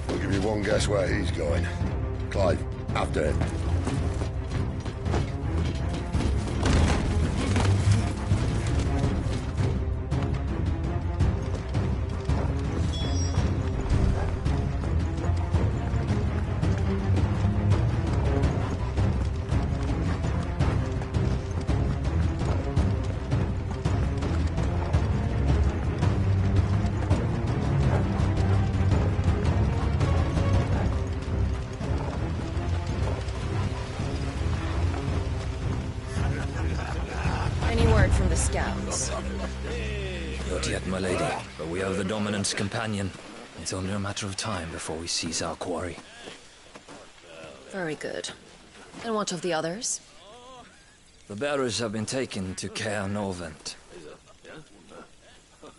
S7: I'll give you one guess where he's going. Clive, after him.
S4: Any word from the scouts?
S12: Not yet, my lady, but we are the Dominant's companion. It's only a matter of time before we seize our quarry.
S4: Very good. And what of the others?
S12: The bearers have been taken to Caer Norvent.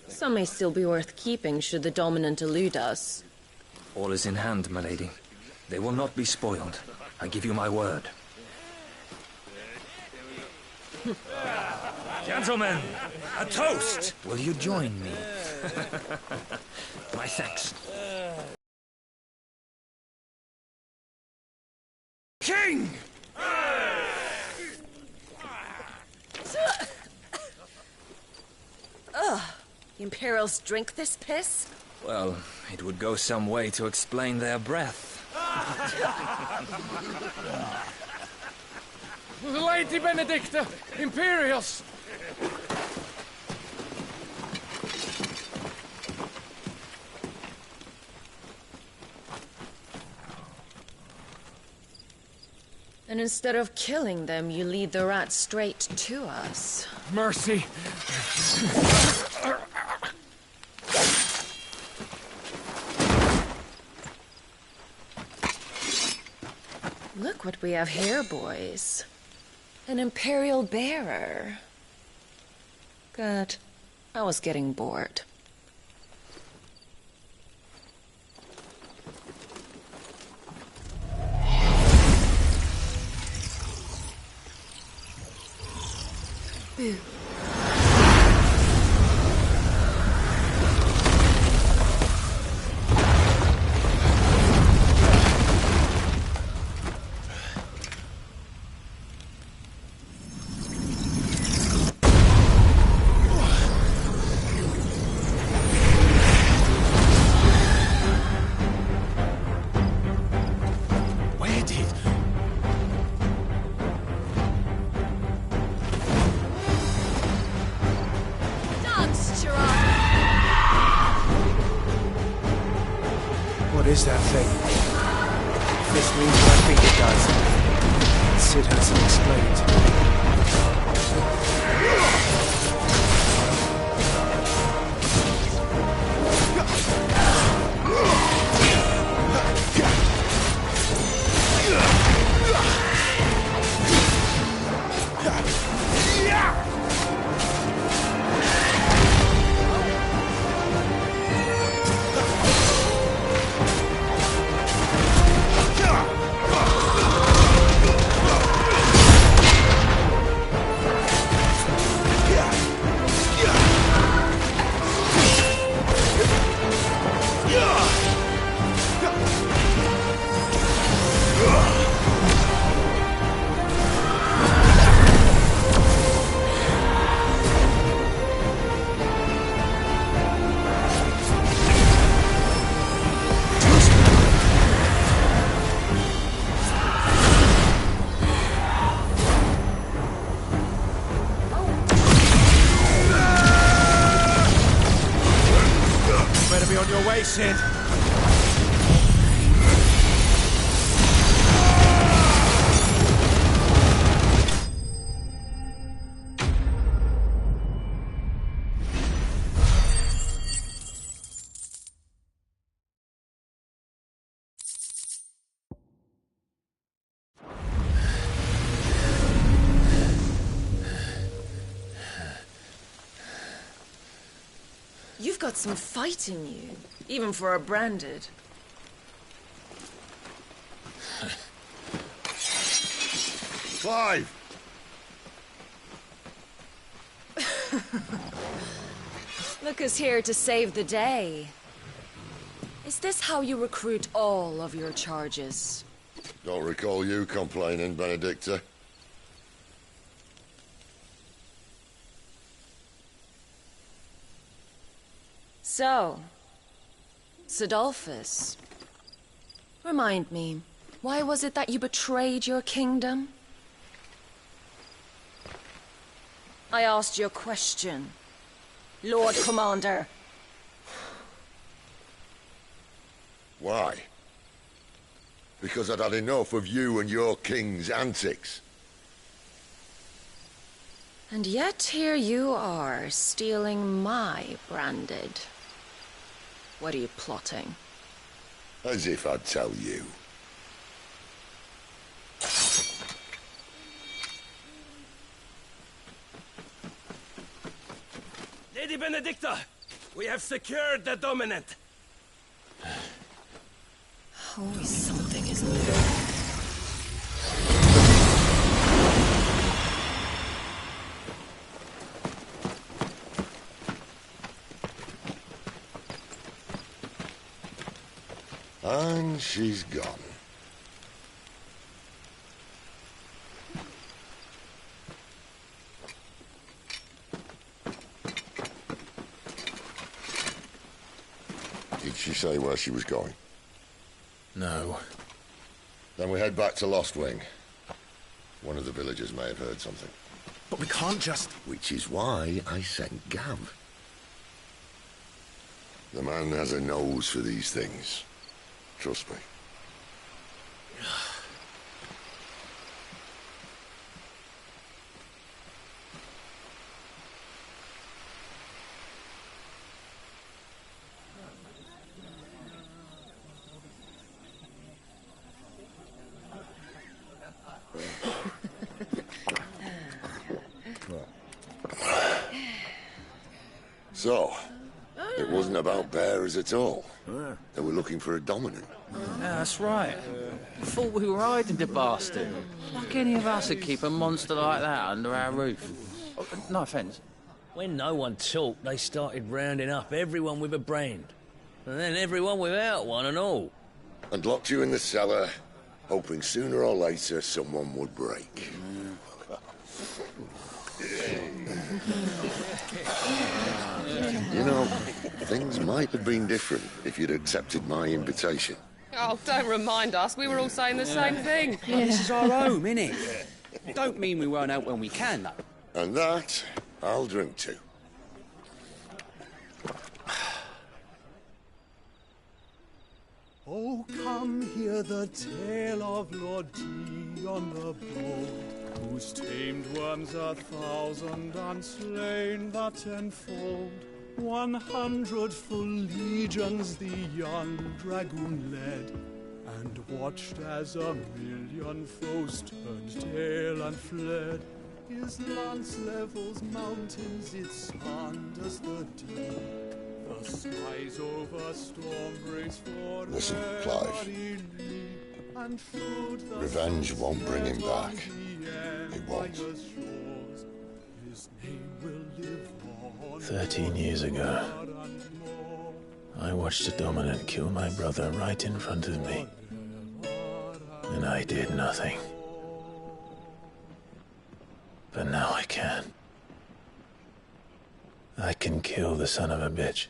S4: Some may still be worth keeping should the Dominant elude us.
S12: All is in hand, my lady. They will not be spoiled. I give you my word. Gentlemen, a toast! Will you join me? My thanks.
S6: King!
S4: Ugh. The Imperials drink this piss?
S12: Well, it would go some way to explain their breath.
S6: Lady Benedicta! Imperials!
S4: And instead of killing them, you lead the rats straight to us.
S6: Mercy!
S4: Look Look what we have here, boys. An Imperial bearer. Good. I was getting bored.
S18: Boo.
S17: What is that thing? If this means what I think it does, Cid hasn't explained to me.
S5: Cid.
S4: You've got some fight in you, even for a branded.
S7: Clive!
S4: Look who's here to save the day. Is this how you recruit all of your charges?
S7: Don't recall you complaining, Benedicta.
S4: So, Cidolfus, remind me, why was it that you betrayed your kingdom? I asked you a question, Lord Commander.
S7: Why? Because I'd had enough of you and your king's antics.
S4: And yet here you are, stealing my branded. What are you plotting?
S7: As if I'd tell you.
S19: Lady Benedicta, we have secured the dominant.
S4: Always something, isn't there?
S7: And she's gone. Did she say where she was going?
S5: No.
S7: Then we head back to Lost Wing. One of the villagers may have heard something.
S5: But we can't just...
S7: Which is why I sent Gav. The man has a nose for these things. Trust me. So, it wasn't about bearers at all. They were looking for a dominant.
S19: Yeah, that's right. Thought we were hiding the bastard. Like any of us would keep a monster like that under our roof. Oh, no offence.
S20: When no one talked, they started rounding up everyone with a brand. And then everyone without one and all.
S7: And locked you in the cellar, hoping sooner or later someone would break. You know, things might have been different if you'd accepted my invitation.
S21: Oh, don't remind us. We were all saying the same thing.
S22: This is our home, innit? Don't mean we won't out when we can, though.
S7: And that, I'll drink to.
S23: Oh, come hear the tale of Lord Dion the Bold, whose tamed worms 1,000 and slain the tenfold. 100 full legions the young dragoon led, and watched as 1,000,000 foes turned tail and fled. His lance levels mountains, it sanders the deep. The skies over storm breaks for
S7: Listen, Clive. Revenge won't bring him back. It won't.
S5: 13 years ago, I watched a dominant kill my brother right in front of me. And I did nothing. But now I can. I can kill the son of a bitch.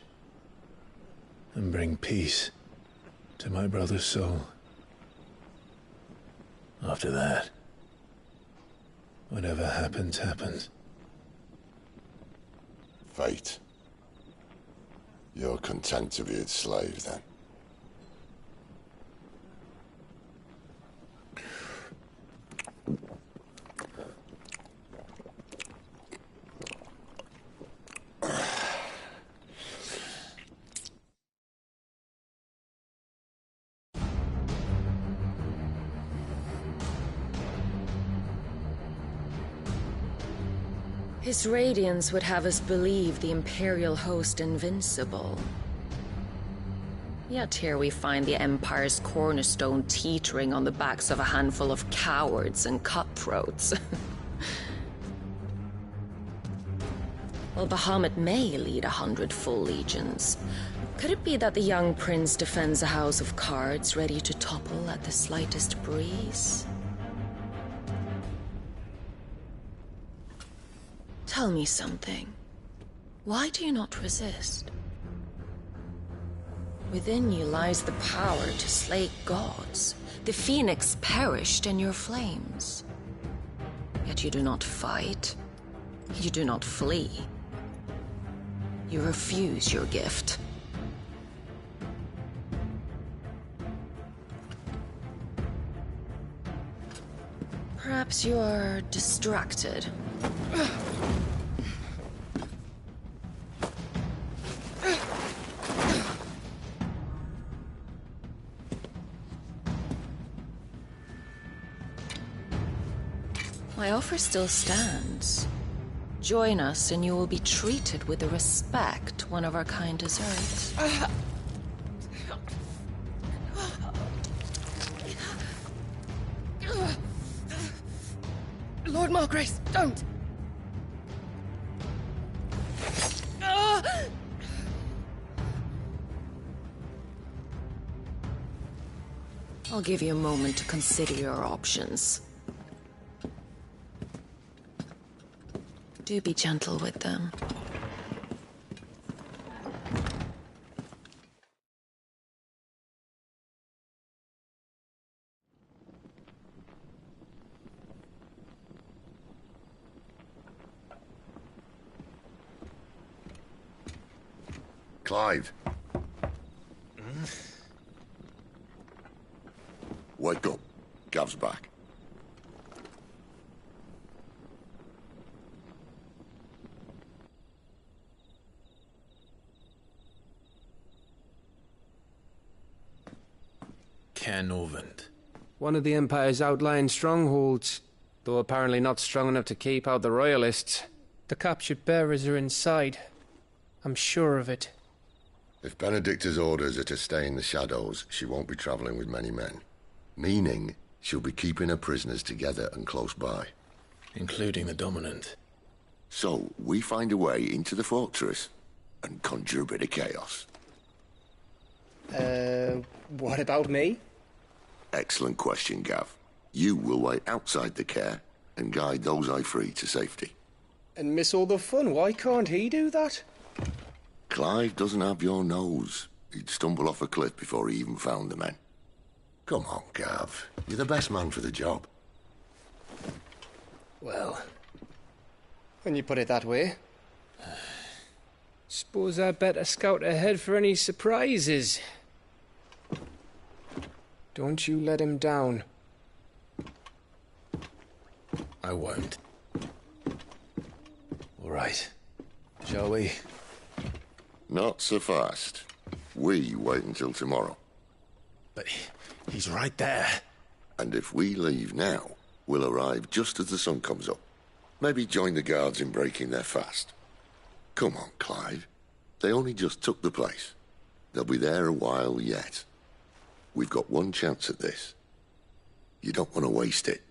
S5: And bring peace to my brother's soul. After that, whatever happens, happens.
S7: Fate. You're content to be its slave, then?
S4: His radiance would have us believe the Imperial host invincible. Yet here we find the Empire's cornerstone teetering on the backs of a handful of cowards and cutthroats. Well, Bahamut may lead 100 full legions. Could it be that the young prince defends a house of cards ready to topple at the slightest breeze? Tell me something. Why do you not resist? Within you lies the power to slay gods. The phoenix perished in your flames. Yet you do not fight. You do not flee. You refuse your gift. Perhaps you are distracted. My offer still stands. Join us and you will be treated with the respect one of our kind deserves.
S21: Lord Margrace, don't!
S4: I'll give you a moment to consider your options. Do be gentle with them.
S7: Clive. Wake up. Gav's back.
S5: Canovant.
S24: One of the Empire's outlying strongholds, though apparently not strong enough to keep out the Royalists. The captured bearers are inside. I'm sure of it.
S7: If Benedicta's orders are to stay in the shadows, she won't be traveling with many men. Meaning, she'll be keeping her prisoners together and close by.
S17: Including the Dominant.
S7: So, we find a way into the fortress and conjure a bit of chaos.
S24: What about me?
S7: Excellent question, Gav. You will wait outside the care and guide those I free to safety.
S24: And miss all the fun. Why can't he do that?
S7: Clive doesn't have your nose. He'd stumble off a cliff before he even found the men. Come on, Gav. You're the best man for the job.
S24: Well, when you put it that way. Suppose I'd better scout ahead for any surprises. Don't you let him down.
S17: I won't. All right. Shall we?
S7: Not so fast. We wait until tomorrow.
S17: But he's right there.
S7: And if we leave now, we'll arrive just as the sun comes up. Maybe join the guards in breaking their fast. Come on, Clive. They only just took the place. They'll be there a while yet. We've got one chance at this. You don't want to waste it,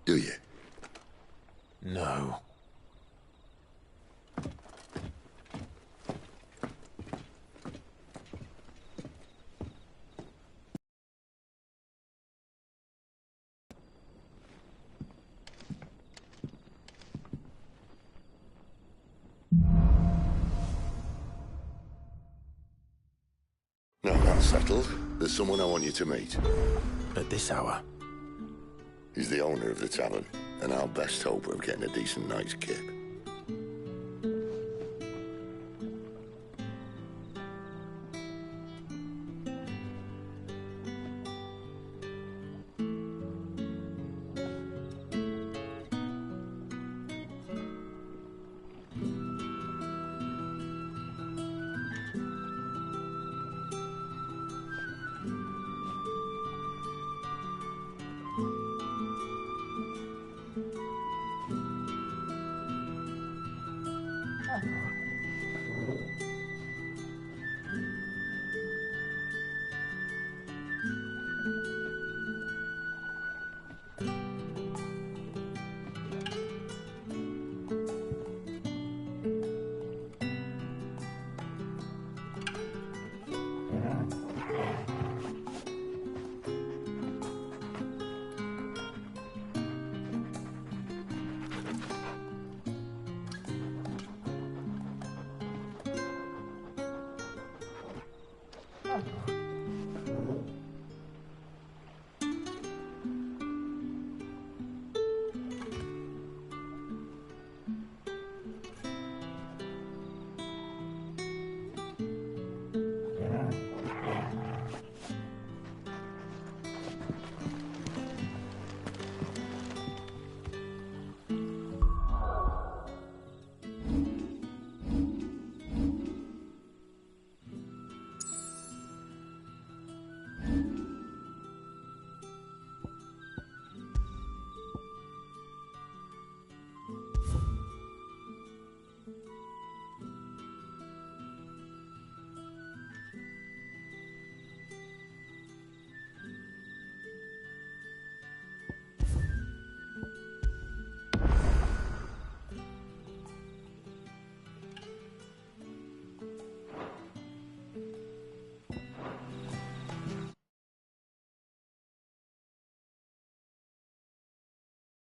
S7: do you?
S17: No.
S7: Now that's settled. There's someone I want you to meet.
S17: At this hour?
S7: He's the owner of the tavern, and our best hope of getting a decent night's kip.